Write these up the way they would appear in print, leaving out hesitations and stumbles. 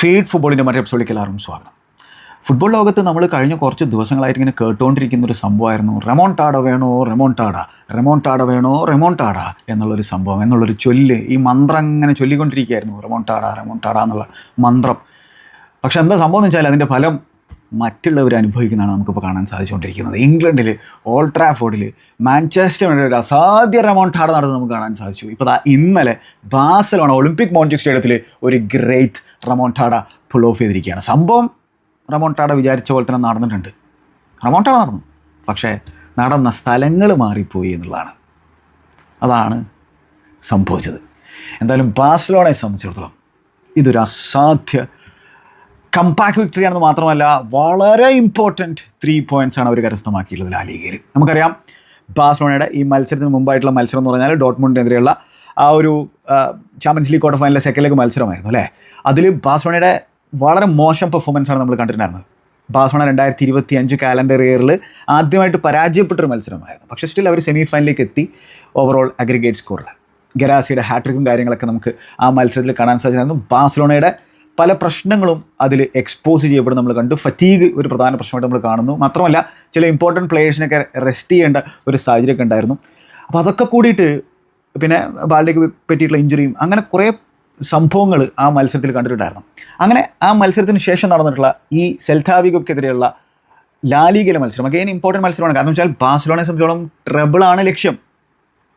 Feed ഫുട്ബോളിൻ്റെ മറ്റേ എപ്പിസോഡിലേക്ക് എല്ലാവരും സ്വാഗതം. ഫുട്ബോൾ ലോകത്ത് നമ്മൾ കഴിഞ്ഞ കുറച്ച് ദിവസങ്ങളായിട്ട് ഇങ്ങനെ കേട്ടുകൊണ്ടിരിക്കുന്ന ഒരു സംഭവമായിരുന്നു റെമോൺടാഡ വേണോ റെമോൺടാഡ എന്നുള്ളൊരു സംഭവം, എന്നുള്ളൊരു ചൊല്ല്, ഈ മന്ത്രം ഇങ്ങനെ ചൊല്ലിക്കൊണ്ടിരിക്കുകയായിരുന്നു, റെമോൺടാഡ എന്നുള്ള മന്ത്രം. പക്ഷെ എന്താ സംഭവം എന്ന് വെച്ചാൽ അതിൻ്റെ ഫലം മറ്റുള്ളവർ അനുഭവിക്കുന്നതാണ് നമുക്കിപ്പോൾ കാണാൻ സാധിച്ചുകൊണ്ടിരിക്കുന്നത്. ഇംഗ്ലണ്ടിൽ ഓൾഡ് ട്രാഫോർഡിൽ മാഞ്ചസ്റ്റർ യുണൈറ്റഡ് ഒരു അസാധ്യ റെമോൺടാഡ നടന്ന് നമുക്ക് കാണാൻ സാധിച്ചു. ഇപ്പോൾ ഇന്നലെ ബാഴ്സലോണ ഒളിമ്പിക് മോൺജുക് സ്റ്റേഡിയത്തിൽ ഒരു ഗ്രേറ്റ് റെമോൺടാഡ പുൾ ഓഫ് ചെയ്തിരിക്കുകയാണ്. സംഭവം റെമോൺടാഡ വിചാരിച്ച പോലെ തന്നെ നടന്നിട്ടുണ്ട്. റെമോൺടാഡ നടന്നു, പക്ഷേ നടന്ന സ്ഥലങ്ങൾ മാറിപ്പോയി എന്നുള്ളതാണ്. അതാണ് സംഭവിച്ചത്. എന്തായാലും ബാഴ്സലോണയെ സംബന്ധിച്ചിടത്തോളം ഇതൊരു അസാധ്യ കംപാക്ട് വിക്ടറി ആണെന്ന് മാത്രമല്ല വളരെ ഇമ്പോർട്ടൻറ്റ് 3 points ആണ് അവർ കരസ്ഥമാക്കിയിട്ടുള്ളത് ലാ ലീഗയിൽ. നമുക്കറിയാം ബാഴ്സലോണയുടെ ഈ മത്സരത്തിന് മുമ്പായിട്ടുള്ള മത്സരം എന്ന് പറഞ്ഞാൽ ഡോട്ട്മുണ്ടിനെതിരെയുള്ള ആ ഒരു ചാമ്പ്യൻസ് ലീഗ് ക്വാർട്ടർ ഫൈനലിലെ സെക്കൻഡ് ലെഗ് മത്സരമായിരുന്നു അല്ലേ. അതിൽ ബാഴ്സലോണയുടെ വളരെ മോശം പെർഫോമൻസാണ് നമ്മൾ കണ്ടിട്ടുണ്ടായിരുന്നത്. ബാഴ്സലോണ 2025 കാലണ്ടർ ഇയറിൽ ആദ്യമായിട്ട് പരാജയപ്പെട്ടൊരു മത്സരമായിരുന്നു. പക്ഷേ സ്റ്റിൽ അവർ സെമി ഫൈനലിലേക്ക് എത്തി. ഓവറോൾ അഗ്രിഗേറ്റ് സ്കോറിൽ ഗെറാസിയുടെ ഹാട്രിക്കും കാര്യങ്ങളൊക്കെ നമുക്ക് ആ മത്സരത്തിൽ കാണാൻ സാധിച്ചിരുന്നു. ബാഴ്സലോണയുടെ പല പ്രശ്നങ്ങളും അതിൽ എക്സ്പോസ് ചെയ്യപ്പെടും നമ്മൾ കണ്ടു. ഫറ്റീഗ് ഒരു പ്രധാന പ്രശ്നമായിട്ട് നമ്മൾ കാണുന്നു. മാത്രമല്ല ചില ഇമ്പോർട്ടൻറ്റ് പ്ലേയേഴ്സിനൊക്കെ റെസ്റ്റ് ചെയ്യേണ്ട ഒരു സാഹചര്യമൊക്കെ ഉണ്ടായിരുന്നു. അപ്പോൾ അതൊക്കെ കൂടിയിട്ട് പിന്നെ ബാൽഡേക്ക് പറ്റിയിട്ടുള്ള ഇഞ്ചുറിയും അങ്ങനെ കുറേ സംഭവങ്ങൾ ആ മത്സരത്തിൽ കണ്ടിട്ടുണ്ടായിരുന്നു. അങ്ങനെ ആ മത്സരത്തിന് ശേഷം നടന്നിട്ടുള്ള ഈ സെൽത്താ വിഗോക്കെതിരെയുള്ള ലാ ലീഗയിലെ മത്സരം അഗെയിൻ ഇമ്പോർട്ടൻറ്റ് മത്സരമാണ്. കാരണം വെച്ചാൽ ബാഴ്സലോണയെ സംബന്ധിച്ചോളം ട്രബിളാണ് ലക്ഷ്യം.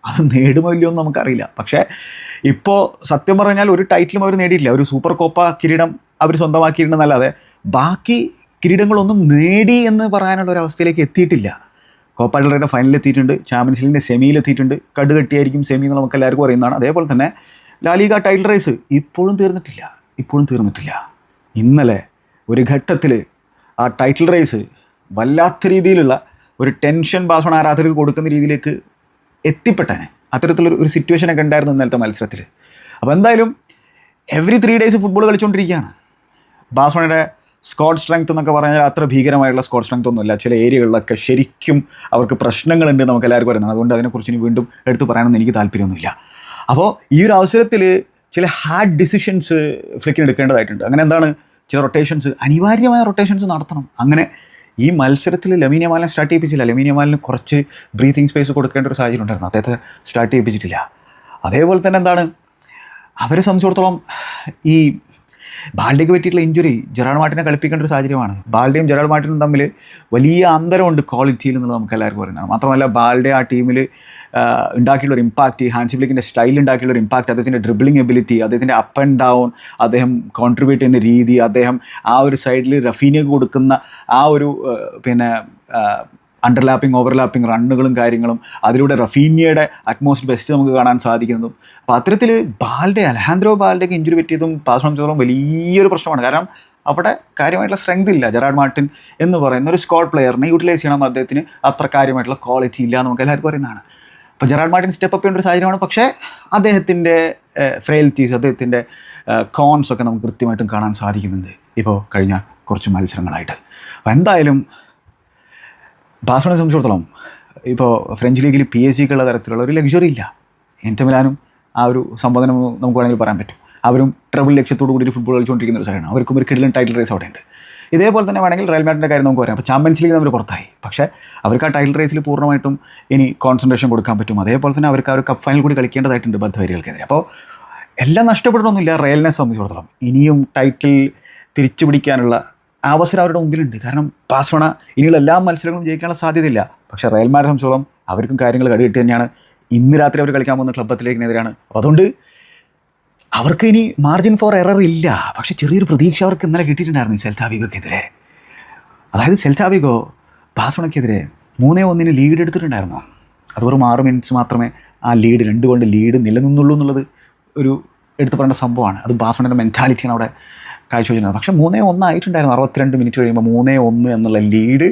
അത് നേടുമോ ഇല്ലയോ എന്ന് നമുക്കറിയില്ല. പക്ഷേ ഇപ്പോൾ സത്യം പറഞ്ഞാൽ ഒരു ടൈറ്റിലും അവർ നേടിയിട്ടില്ല. ഒരു സൂപ്പർ കോപ്പ കിരീടം അവർ സ്വന്തമാക്കിയിട്ടുണ്ടെന്നല്ലാതെ ബാക്കി കിരീടങ്ങളൊന്നും നേടി എന്ന് പറയാനുള്ള ഒരു അവസ്ഥയിലേക്ക് എത്തിയിട്ടില്ല. കോപ്പ ഡെൽ റേയുടെ ഫൈനലിൽ എത്തിയിട്ടുണ്ട്, ചാമ്പ്യൻസ് ലീഗിൻ്റെ സെമിയിൽ എത്തിയിട്ടുണ്ട്. കടുകട്ടിയായിരിക്കും സെമി എന്ന് നമുക്ക് എല്ലാവർക്കും അറിയുന്നതാണ്. അതേപോലെ തന്നെ ലാ ലീഗ ടൈറ്റിൽ റേസ് ഇപ്പോഴും തീർന്നിട്ടില്ല. ഇന്നലെ ഒരു ഘട്ടത്തിൽ ആ ടൈറ്റിൽ റേസ് വല്ലാത്ത രീതിയിലുള്ള ഒരു ടെൻഷൻ ബാഴ്സലോണ ആരാധകർക്ക് കൊടുക്കുന്ന രീതിയിലേക്ക് എത്തിപ്പെട്ടനെ. അത്തരത്തിലൊരു സിറ്റുവേഷനൊക്കെ ഉണ്ടായിരുന്നു ഇന്നലത്തെ മത്സരത്തിൽ. അപ്പോൾ എന്തായാലും എവറി 3 days ഫുട്ബോൾ കളിച്ചുകൊണ്ടിരിക്കുകയാണ്. ബാഴ്സലോണയുടെ സ്ക്വാഡ് സ്ട്രെങ്ത് എന്നൊക്കെ പറഞ്ഞാൽ അത്ര ഭീകരമായിട്ടുള്ള സ്ക്വാഡ് സ്ട്രെങ്ത് ഒന്നുമില്ല. ചില ഏരിയകളിലൊക്കെ ശരിക്കും അവർക്ക് പ്രശ്നങ്ങളുണ്ട് നമുക്ക് എല്ലാവർക്കും പറയുന്നത്. അതുകൊണ്ട് അതിനെക്കുറിച്ച് ഇനി വീണ്ടും എടുത്ത് പറയാനൊന്നും എനിക്ക് താല്പര്യമൊന്നുമില്ല. അപ്പോൾ ഈ ഒരു അവസരത്തിൽ ചില ഹാർഡ് ഡിസിഷൻസ് ഫ്ലിക്കിന് എടുക്കേണ്ടതായിട്ടുണ്ട്. അങ്ങനെ എന്താണ്, ചില റൊട്ടേഷൻസ്, അനിവാര്യമായ റൊട്ടേഷൻസ് നടത്തണം. അങ്ങനെ ഈ മത്സരത്തിൽ ലമീൻ യമാലിനെ സ്റ്റാർട്ട് ചെയ്യിപ്പിച്ചില്ല. ലമീൻ യമാലിന് കുറച്ച് ബ്രീത്തിങ് സ്പേസ് കൊടുക്കേണ്ട ഒരു സാഹചര്യം ഉണ്ടായിരുന്നു. അദ്ദേഹത്തെ സ്റ്റാർട്ട് ചെയ്യിപ്പിച്ചിട്ടില്ല. അതേപോലെ തന്നെ എന്താണ്, അവരെ സംബന്ധിച്ചിടത്തോളം ഈ ബാൽഡേക്ക് പറ്റിയിട്ടുള്ള ഇഞ്ചുറി ജെറാർഡ് മാർട്ടിനെ കളിപ്പിക്കേണ്ട ഒരു സാഹചര്യമാണ്. ബാൽഡയും ജെറാർഡ് മാർട്ടിനും തമ്മിൽ വലിയ അന്തരമുണ്ട് ക്വാളിറ്റിയിൽ എന്നുള്ളത് നമുക്ക് എല്ലാവർക്കും പറയുന്നതാണ്. മാത്രമല്ല ബാൽഡെ ആ ടീമിൽ ഉണ്ടാക്കിയുള്ള ഒരു ഇമ്പാക്റ്റ്, ഹാൻസി ഫ്ലിക്കിൻ്റെ സ്റ്റൈൽ ഉണ്ടാക്കിയുള്ള ഒരു ഇമ്പാക്റ്റ്, അദ്ദേഹത്തിൻ്റെ ഡ്രിബിളിംഗ് എബിലിറ്റി, അദ്ദേഹത്തിൻ്റെ അപ്പ് ആൻഡ് ഡൗൺ, അദ്ദേഹം കോൺട്രിബ്യൂട്ട് ചെയ്യുന്ന രീതി, അദ്ദേഹം ആ ഒരു സൈഡിൽ റഫീനയ്ക്ക് കൊടുക്കുന്ന ആ ഒരു പിന്നെ അണ്ടർലാപ്പിംഗ് ഓവർലാപ്പിംഗ് റണ്ണുകളും കാര്യങ്ങളും, അതിലൂടെ റഫീനിയയുടെ അറ്റ്മോസ്റ്റ് ബെസ്റ്റ് നമുക്ക് കാണാൻ സാധിക്കുന്നതും. അപ്പോൾ അത്തരത്തിൽ അലഹാൻഡ്രോ ബാൽഡേക്ക് ഇഞ്ചുറി പറ്റിയതും ബാഴ്സലോണ വലിയൊരു പ്രശ്നമാണ്. കാരണം അവിടെ കാര്യമായിട്ടുള്ള സ്ട്രെങ്ത് ഇല്ല. ജെറാർഡ് മാർട്ടിൻ എന്ന് പറയുന്ന ഒരു സ്ക്വാഡ് പ്ലെയറിനെ യൂട്ടിലൈസ് ചെയ്യണം, അദ്ദേഹത്തിന് അത്ര കാര്യമായിട്ടുള്ള ക്വാളിറ്റി ഇല്ല എന്ന് നമുക്ക് എല്ലാവർക്കും പറയുന്നതാണ്. അപ്പോൾ ജെറാർഡ് മാർട്ടിൻ സ്റ്റെപ്പ് അപ്പ് ചെയ്യേണ്ട ഒരു സാഹചര്യമാണ്. പക്ഷേ അദ്ദേഹത്തിൻ്റെ ഫ്രെയിൽറ്റീസ്, അദ്ദേഹത്തിൻ്റെ കോൺസ് ഒക്കെ നമുക്ക് കൃത്യമായിട്ടും കാണാൻ സാധിക്കുന്നുണ്ട് ഇപ്പോൾ കഴിഞ്ഞ കുറച്ച് മത്സരങ്ങളായിട്ട്. അപ്പോൾ എന്തായാലും ബാഴ്സലോണയെ സംബന്ധിച്ചിടത്തോളം ഇപ്പോൾ ഫ്രഞ്ച് ലീഗിൽ PSG തരത്തിലുള്ള ഒരു ലക്ഷറി ഇല്ല. ഇന്റർ മിലാനും ആ ഒരു സംബോധന നമുക്ക് വേണമെങ്കിൽ പറയാൻ പറ്റും. അവരും ട്രബിൾ ലക്ഷ്യത്തോടു കൂടി ഫുട്ബോൾ കളിച്ചുകൊണ്ടിരിക്കുന്ന ഒരു സൈഡാണ്. അവർക്കും ഒരു കിടിലൻ ടൈറ്റിൽ റേസ് അവിടെ ഉണ്ട്. ഇതേപോലെ തന്നെ വേണമെങ്കിൽ റയൽ മാഡ്രിഡിൻ്റെ കാര്യം നമുക്ക് പറയാം. അപ്പോൾ ചാമ്പ്യൻസ് ലീഗ് അവർ പുറത്തായി, പക്ഷേ അവർക്ക് ആ ടൈറ്റിൽ റേസിൽ പൂർണ്ണമായിട്ടും ഇനി കോൺസെൻട്രേഷൻ കൊടുക്കാൻ പറ്റും. അതേപോലെ തന്നെ അവർക്ക് ആ ഒരു കപ്പ് ഫൈനൽ കൂടി കളിക്കേണ്ടതായിട്ടുണ്ട് ബദ്ധവരികൾക്കെതിരെ. അപ്പോൾ എല്ലാം നഷ്ടപ്പെടണമെന്നില്ല റയലിനെ സംബന്ധിച്ചിടത്തോളം. ഇനിയും ടൈറ്റിൽ തിരിച്ചു പിടിക്കാനുള്ള അവസരം അവരുടെ മുമ്പിലുണ്ട്. കാരണം ബാഴ്സലോണ ഇനിയുള്ള എല്ലാ മത്സരങ്ങളും ജയിക്കാനുള്ള സാധ്യതയില്ല. പക്ഷേ റയൽ മാഡ്രിഡിനെ സംബന്ധിച്ചോളം അവർക്കും കാര്യങ്ങൾ കടികിട്ടി തന്നെയാണ്. ഇന്ന് രാത്രി അവർ കളിക്കാൻ പോകുന്ന ക്ലബ് അത്ലറ്റിക്കിനെതിരാണ്. അപ്പോൾ അതുകൊണ്ട് അവർക്ക് ഇനി മാർജിൻ ഫോർ എറർ ഇല്ല. പക്ഷേ ചെറിയൊരു പ്രതീക്ഷ അവർക്ക് ഇന്നലെ കിട്ടിയിട്ടുണ്ടായിരുന്നു സെൽത്താ വിഗോക്കെതിരെ. അതായത് സെൽത്താ വിഗോ ബാഴ്സലോണയ്ക്കെതിരെ 3-1 ലീഡ് എടുത്തിട്ടുണ്ടായിരുന്നു. അത് വെറും 6 minutes മാത്രമേ ആ ലീഡ് 2 കൊണ്ട് ലീഡ് നിലനിന്നുള്ളൂ എന്നുള്ളത് ഒരു എടുത്തു പറയേണ്ട സംഭവമാണ്. അത് ബാഴ്സലോണയുടെ മെൻറ്റാലിറ്റിയാണ് അവിടെ കാഴ്ചവെച്ചിരുന്നത്. പക്ഷേ 3-1 ആയിട്ടുണ്ടായിരുന്നു. 62 minutes കഴിയുമ്പോൾ 3-1 എന്നുള്ള ലീഡ്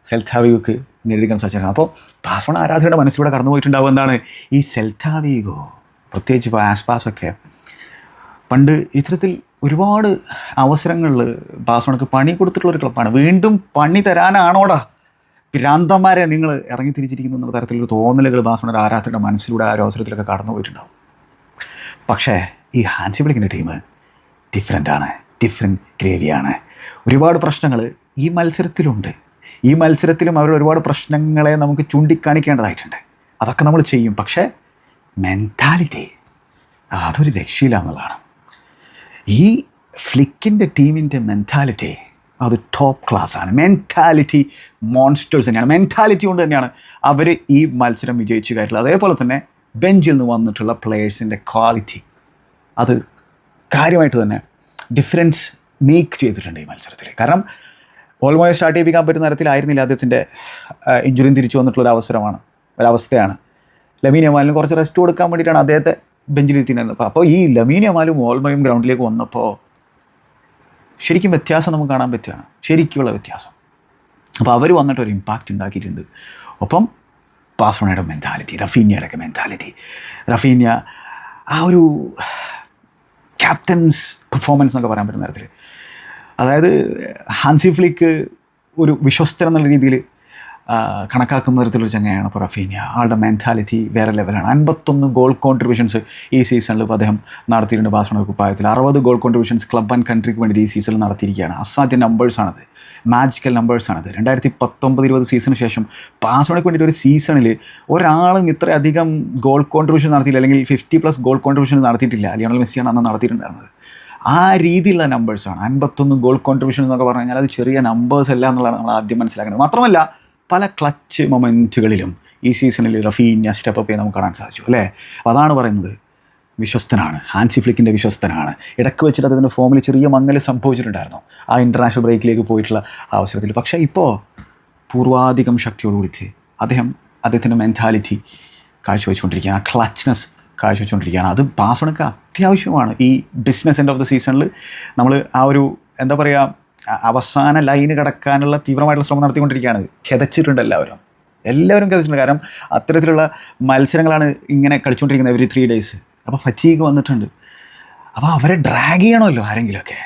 സെൽത്താ വിഗോക്ക് നേടിയെടുക്കാൻ സാധിച്ചിരുന്നു. അപ്പോൾ ബാഴ്സലോണ ആരാധകരുടെ മനസ്സിലൂടെ കടന്നു പോയിട്ടുണ്ടാവും എന്താണ്, ഈ സെൽത്താ വിഗോ, പ്രത്യേകിച്ച് ഇപ്പോൾ ആസ്പാസൊക്കെ പണ്ട് ഇത്തരത്തിൽ ഒരുപാട് അവസരങ്ങളിൽ ബാഴ്സലോണയ്ക്ക് പണി കൊടുത്തിട്ടുള്ളൊരു ക്ലബ്ബാണ്. വീണ്ടും പണി തരാനാണോടാ ഭ്രാന്തന്മാരെ നിങ്ങൾ ഇറങ്ങി തിരിച്ചിരിക്കുന്നു എന്നുള്ള തരത്തിലൊരു തോന്നലുകൾ ബാഴ്സലോണ ആരാധകരുടെ മനസ്സിലൂടെ ആ ഒരു അവസരത്തിലൊക്കെ കടന്നു പോയിട്ടുണ്ടാവും. പക്ഷേ ഈ ഹാൻസി ഫ്ലിക്കിൻ്റെ ടീം ഡിഫറെൻ്റാണ്. ഡിഫറെൻറ്റ് ഗ്രേവിയാണ്. ഒരുപാട് പ്രശ്നങ്ങൾ ഈ മത്സരത്തിലുണ്ട്. ഈ മത്സരത്തിലും അവരുടെ ഒരുപാട് പ്രശ്നങ്ങളെ നമുക്ക് ചൂണ്ടിക്കാണിക്കേണ്ടതായിട്ടുണ്ട്. അതൊക്കെ നമ്മൾ ചെയ്യും. പക്ഷേ മെൻറ്റാലിറ്റി അതൊരു രക്ഷയില്ല എന്നുള്ളതാണ്. ഈ ഫ്ലിക്കിൻ്റെ ടീമിൻ്റെ മെൻറ്റാലിറ്റി അത് ടോപ്പ് ക്ലാസ്സാണ്. മെൻറ്റാലിറ്റി മോൺസ്റ്റേഴ്സ് തന്നെയാണ്. മെൻറ്റാലിറ്റി കൊണ്ട് തന്നെയാണ് അവർ ഈ മത്സരം വിജയിച്ചു കയറ്റുള്ളത്. അതേപോലെ തന്നെ ബെഞ്ചിൽ നിന്ന് വന്നിട്ടുള്ള പ്ലെയേഴ്സിൻ്റെ ക്വാളിറ്റി അത് കാര്യമായിട്ട് തന്നെ ഡിഫറൻസ് മേക്ക് ചെയ്തിട്ടുണ്ട് ഈ മത്സരത്തിൽ. കാരണം ഓൾമോസ്റ്റ് സ്റ്റാർട്ട് ചെയ്യിപ്പിക്കാൻ പറ്റുന്ന തരത്തിലായിരുന്നില്ല അദ്ദേഹത്തിൻ്റെ ഇഞ്ചുറിയും തിരിച്ചു വന്നിട്ടുള്ള ഒരവസ്ഥയാണ്. ലമീൻ യമാലിന് കുറച്ച് റെസ്റ്റ് കൊടുക്കാൻ വേണ്ടിയിട്ടാണ് അദ്ദേഹത്തെ ബെഞ്ചിലിരുത്തിയിരുന്നത്. അപ്പോൾ ഈ ലമീൻ യമാലും ഓൾമോയും ഗ്രൗണ്ടിലേക്ക് വന്നപ്പോൾ ശരിക്കും വ്യത്യാസം നമുക്ക് കാണാൻ പറ്റുകയാണ്, ശരിക്കുള്ള വ്യത്യാസം. അപ്പോൾ അവർ വന്നിട്ട് ഒരു ഇമ്പാക്റ്റ് ഉണ്ടാക്കിയിട്ടുണ്ട്. ഒപ്പം ബാഴ്സലോണയുടെ മെൻറ്റാലിറ്റി, റഫീനിയയുടെയൊക്കെ മെൻറ്റാലിറ്റി, റഫീനിയ ആ ഒരു ക്യാപ്റ്റൻസ് പെർഫോമൻസ് എന്നൊക്കെ പറയാൻ പറ്റുന്ന തരത്തിൽ, അതായത് ഹാൻസി ഫ്ലിക്ക് ഒരു വിശ്വസ്തൻ എന്നുള്ള രീതിയിൽ കണക്കാക്കുന്ന തരത്തിലൊരു ചങ്ങയാണ് ഇപ്പോൾ റഫീനിയ. ആളുടെ മെൻറ്റാലിറ്റി വേറെ ലെവലാണ്. 51 ഗോൾ കോൺട്രിബ്യൂഷൻസ് ഈ സീസണിൽ ഇപ്പോൾ അദ്ദേഹം നടത്തിയിട്ടുണ്ട്. ബാഴ്സലോണ കുപ്പായത്തിൽ 60 ഗോൾ കോൺട്രിബ്യൂഷൻസ് ക്ലബ് ആൻഡ് കൺട്രിക്ക് വേണ്ടി ഈ സീസണിൽ നടത്തിയിരിക്കുകയാണ്. അസാധ്യ നമ്പേഴ്സാണത്, മാജിക്കൽ നമ്പേഴ്സാണത്. 2019-20 സീസണിന് ശേഷം ബാഴ്സലോണയ്ക്ക് വേണ്ടിയിട്ട് ഒരു സീസണിൽ ഒരാളും ഇത്രയധികം ഗോൾ കോൺട്രിബ്യൂഷൻ നടത്തിയില്ല, അല്ലെങ്കിൽ 50+ ഗോൾ കോൺട്രിബ്യൂഷൻ നടത്തിയിട്ടില്ല. ലിയോണൽ മെസ്സിയാണ് അന്ന് നടത്തിയിട്ടുണ്ടായിരുന്നത്. ആ രീതിയിലുള്ള നമ്പേഴ്സാണ്. 51 ഗോൾ കോൺട്രിബ്യൂഷൻ എന്നൊക്കെ പറഞ്ഞു കഴിഞ്ഞാൽ അത് ചെറിയ നമ്പേഴ്സ് അല്ല എന്നുള്ളതാണ് നമ്മൾ ആദ്യം മനസ്സിലാക്കുന്നത്. മാത്രമല്ല പല ക്ലച്ച് മൊമെൻറ്റുകളിലും ഈ സീസണിൽ റഫീനിയ സ്റ്റെപ്പ് ചെയ്യാൻ നമുക്ക് കാണാൻ സാധിച്ചു, അല്ലേ? അപ്പോൾ അതാണ് പറയുന്നത്, വിശ്വസ്തനാണ്, ഹാൻസി ഫ്ലിക്കിൻ്റെ വിശ്വസ്തനാണ്. ഇടയ്ക്ക് വെച്ചിട്ട് അതിൻ്റെ ഫോമിൽ ചെറിയ മങ്ങൽ സംഭവിച്ചിട്ടുണ്ടായിരുന്നു ആ ഇൻ്റർനാഷണൽ ബ്രേക്കിലേക്ക് പോയിട്ടുള്ള അവസരത്തിൽ. പക്ഷേ ഇപ്പോൾ പൂർവാധികം ശക്തിയോടുകൂടി അദ്ദേഹത്തിൻ്റെ മെൻറ്റാലിറ്റി കാഴ്ചവെച്ചുകൊണ്ടിരിക്കുകയാണ്, ആ ക്ലച്ച്നെസ് കാഴ്ചവെച്ചുകൊണ്ടിരിക്കുകയാണ്. അത് ബാഴ്സലോണയ്ക്ക് അത്യാവശ്യമാണ്. ഈ ബിസിനസ് എൻഡ് ഓഫ് ദ സീസണിൽ നമ്മൾ ആ ഒരു എന്താ പറയുക, അവസാന ലൈന് കടക്കാനുള്ള തീവ്രമായിട്ടുള്ള ശ്രമം നടത്തിക്കൊണ്ടിരിക്കുകയാണ്. കിതച്ചിട്ടുണ്ട് എല്ലാവരും കിതച്ചിട്ടുണ്ട്. കാരണം അത്തരത്തിലുള്ള മത്സരങ്ങളാണ് ഇങ്ങനെ കളിച്ചുകൊണ്ടിരിക്കുന്നത് എവരി 3 days. അപ്പോൾ ഫറ്റീഗ് വന്നിട്ടുണ്ട്. അപ്പോൾ അവരെ ഡ്രാഗ് ചെയ്യണമല്ലോ ആരെങ്കിലുമൊക്കെ.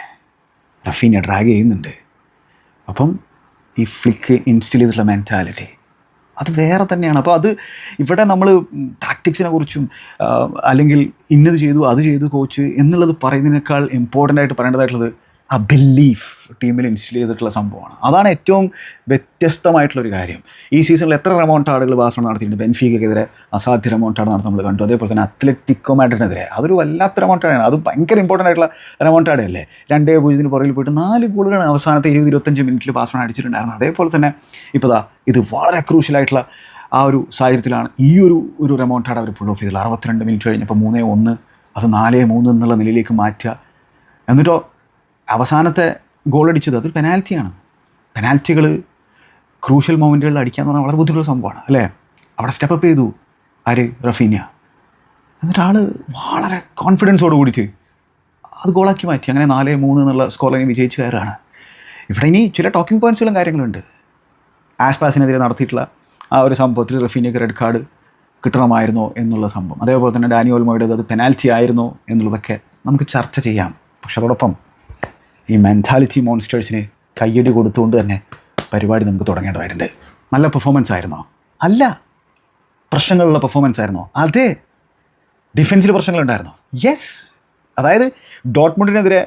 റഫീനിയ ഡ്രാഗ് ചെയ്യുന്നുണ്ട്. അപ്പം ഈ ഫ്ലിക്ക് ഇൻസ്റ്റിൽ ചെയ്തിട്ടുള്ള മെൻറ്റാലിറ്റി അത് വേറെ തന്നെയാണ്. അപ്പോൾ അത് ഇവിടെ നമ്മൾ ടാക്ടിക്സിനെ കുറിച്ചും അല്ലെങ്കിൽ ഇന്നത് ചെയ്തു അത് ചെയ്തു കോച്ച് എന്നുള്ളത് പറയുന്നതിനേക്കാൾ ഇമ്പോർട്ടൻ്റ് ആയിട്ട് പറയേണ്ടതായിട്ടുള്ളത് ആ ബിലീഫ് ടീമിൽ ഇൻസ്റ്റിൽ ചെയ്തിട്ടുള്ള സംഭവമാണ്. അതാണ് ഏറ്റവും വ്യത്യസ്തമായിട്ടുള്ളൊരു കാര്യം. ഈ സീസണിൽ എത്ര റെമോൺട്ടാഡുകൾ ബാഴ്സലോണ നടത്തിയിട്ടുണ്ട്. ബെൻഫീക്കയ്ക്കെതിരെ അസാധ്യ റെമോൺട്ടാഡ് നടത്തി നമ്മൾ കണ്ടു. അതേപോലെ തന്നെ അത്ലറ്റിക്കോ മാഡ്രിഡിനെതിരെ അതൊരു വല്ലാത്ത റെമോൺട്ടാഡാണ്. അത് ഭയങ്കര ഇമ്പോർട്ടൻ്റ് ആയിട്ടുള്ള റെമോൺട്ടാഡയല്ലേ. 2-0 പുറകിൽ പോയിട്ട് 4 ഗോളുകളാണ് അവസാനത്തെ 20-25 മിനിറ്റിൽ ബാഴ്സലോണ അടിച്ചിട്ടുണ്ടായിരുന്നത്. അതേപോലെ തന്നെ ഇപ്പോൾ ഇത് വളരെ ക്രൂഷ്യലായിട്ടുള്ള ആ ഒരു സാഹചര്യത്തിലാണ് ഈ ഒരു റെമോൺട്ടാഡ് അവർ പുൾ ഓഫ് ചെയ്തത്. 62 മിനിറ്റ് കഴിഞ്ഞപ്പോൾ 3-1 അത് 4-3 എന്നുള്ള നിലയിലേക്ക് മാറ്റുക. എന്നിട്ടോ അവസാനത്തെ ഗോളടിച്ചത് അതൊരു പെനാൽറ്റിയാണ്. പെനാൽറ്റികൾ ക്രൂഷ്യൽ മൊമെൻറ്റുകളിൽ അടിക്കുക എന്ന് പറഞ്ഞാൽ വളരെ ബുദ്ധിമുട്ടുള്ള സംഭവമാണ്, അല്ലേ? അവിടെ സ്റ്റെപ്പ് ചെയ്തു റഫീനിയ. എന്നിട്ട് ആൾ വളരെ കോൺഫിഡൻസോട് കൂടിയിട്ട് അത് ഗോളാക്കി മാറ്റി. അങ്ങനെ 4-3 എന്നുള്ള സ്കോർ ലൈനിൽ വിജയിച്ച് കയറുകയാണ്. ഇവിടെ ഇനി ചില ടോക്കിംഗ് പോയിൻറ്റ്സുകളും കാര്യങ്ങളുണ്ട്. ആസ്പാസിനെതിരെ നടത്തിയിട്ടുള്ള ആ ഒരു സംഭവത്തിൽ റഫീനിയക്ക് റെഡ് കാർഡ് കിട്ടണമായിരുന്നോ എന്നുള്ള സംഭവം, അതേപോലെ തന്നെ ഡാനി ഓൾമോയുടെ അത് പെനാൽറ്റി ആയിരുന്നോ എന്നുള്ളതൊക്കെ നമുക്ക് ചർച്ച ചെയ്യാം. പക്ഷെ അതോടൊപ്പം ഈ മെൻറ്റാലിറ്റി മോൺസ്റ്റേഴ്സിന് കയ്യടി കൊടുത്തുകൊണ്ട് തന്നെ പരിപാടി നമുക്ക് തുടങ്ങേണ്ടതായിട്ടുണ്ട്. നല്ല പെർഫോമൻസ് ആയിരുന്നോ? അല്ല. പ്രശ്നങ്ങളുള്ള പെർഫോമൻസ് ആയിരുന്നോ? അതെ. ഡിഫൻസിൽ പ്രശ്നങ്ങളുണ്ടായിരുന്നോ? യെസ്. അതായത് ഡോട്ട്മുണ്ടിനെതിരെ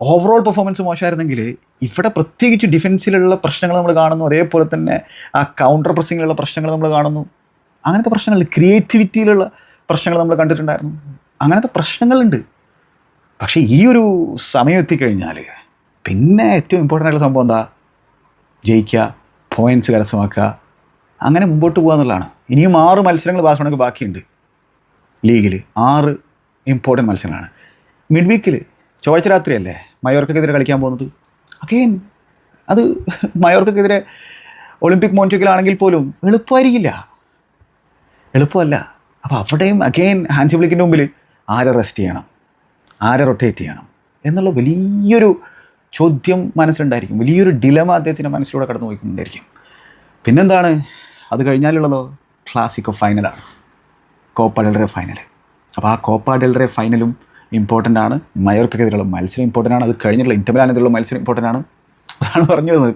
ഓവറോൾ പെർഫോമൻസ് മോശമായിരുന്നെങ്കിൽ ഇവിടെ പ്രത്യേകിച്ച് ഡിഫൻസിലുള്ള പ്രശ്നങ്ങൾ നമ്മൾ കാണുന്നു. അതേപോലെ തന്നെ ആ കൗണ്ടർ പ്രസ്സിങ്ങിലുള്ള പ്രശ്നങ്ങൾ നമ്മൾ കാണുന്നു. അങ്ങനത്തെ പ്രശ്നങ്ങൾ, ക്രിയേറ്റിവിറ്റിയിലുള്ള പ്രശ്നങ്ങൾ നമ്മൾ കണ്ടിട്ടുണ്ടായിരുന്നു. അങ്ങനത്തെ പ്രശ്നങ്ങളുണ്ട്. പക്ഷേ ഈ ഒരു സമയം എത്തിക്കഴിഞ്ഞാൽ പിന്നെ ഏറ്റവും ഇമ്പോർട്ടൻ്റ് ആയിട്ടുള്ള സംഭവം എന്താ? ജയിക്കുക, പോയിൻറ്റ്സ് കരസ്ഥമാക്കുക, അങ്ങനെ മുമ്പോട്ട് പോകുക എന്നുള്ളതാണ്. ഇനിയും 6 മത്സരങ്ങൾ ബാഴ്സലോണയ്ക്ക് ബാക്കിയുണ്ട് ലീഗിൽ. 6 ഇമ്പോർട്ടൻ്റ് മത്സരങ്ങളാണ്. മിഡ് വീക്കിൽ ചൊവ്വാഴ്ച രാത്രിയല്ലേ മയോർക്കെതിരെ കളിക്കാൻ പോകുന്നത്. അഗെയിൻ അത് മയോർക്കെതിരെ ഒളിമ്പിക് മോൺട്രിയലാണെങ്കിൽ പോലും എളുപ്പമായിരിക്കില്ല, എളുപ്പമല്ല. അപ്പോൾ അവിടെയും അഗെയിൻ ഹാൻസി ഫ്ലിക്കിൻ്റെ മുമ്പിൽ ആരെ റെസ്റ്റ് ചെയ്യണം, ആരെ റൊട്ടേറ്റ് ചെയ്യണം എന്നുള്ള വലിയൊരു ചോദ്യം മനസ്സിലുണ്ടായിരിക്കും. വലിയൊരു ഡിലമ അദ്ദേഹത്തിൻ്റെ മനസ്സിലൂടെ കടന്നു പോയിക്കൊണ്ടിരിക്കും. പിന്നെന്താണ് അത് കഴിഞ്ഞാലുള്ളതോ? ക്ലാസിക്കോ ഫൈനലാണ്, കോപ്പ ഡെൽ റേ ഫൈനൽ. അപ്പോൾ ആ കോപ്പ ഡെൽ റേ ഫൈനലും ഇമ്പോർട്ടൻ്റ് ആണ്. മയോർക്കെതിരെയുള്ള മത്സരം ഇമ്പോർട്ടൻ്റ് ആണ്. അത് കഴിഞ്ഞിട്ടുള്ള ഇന്റർ മിലാനെതിരെയുള്ള മത്സരം ഇമ്പോർട്ടൻ്റ് ആണ്. അതാണ് പറഞ്ഞു തന്നത്.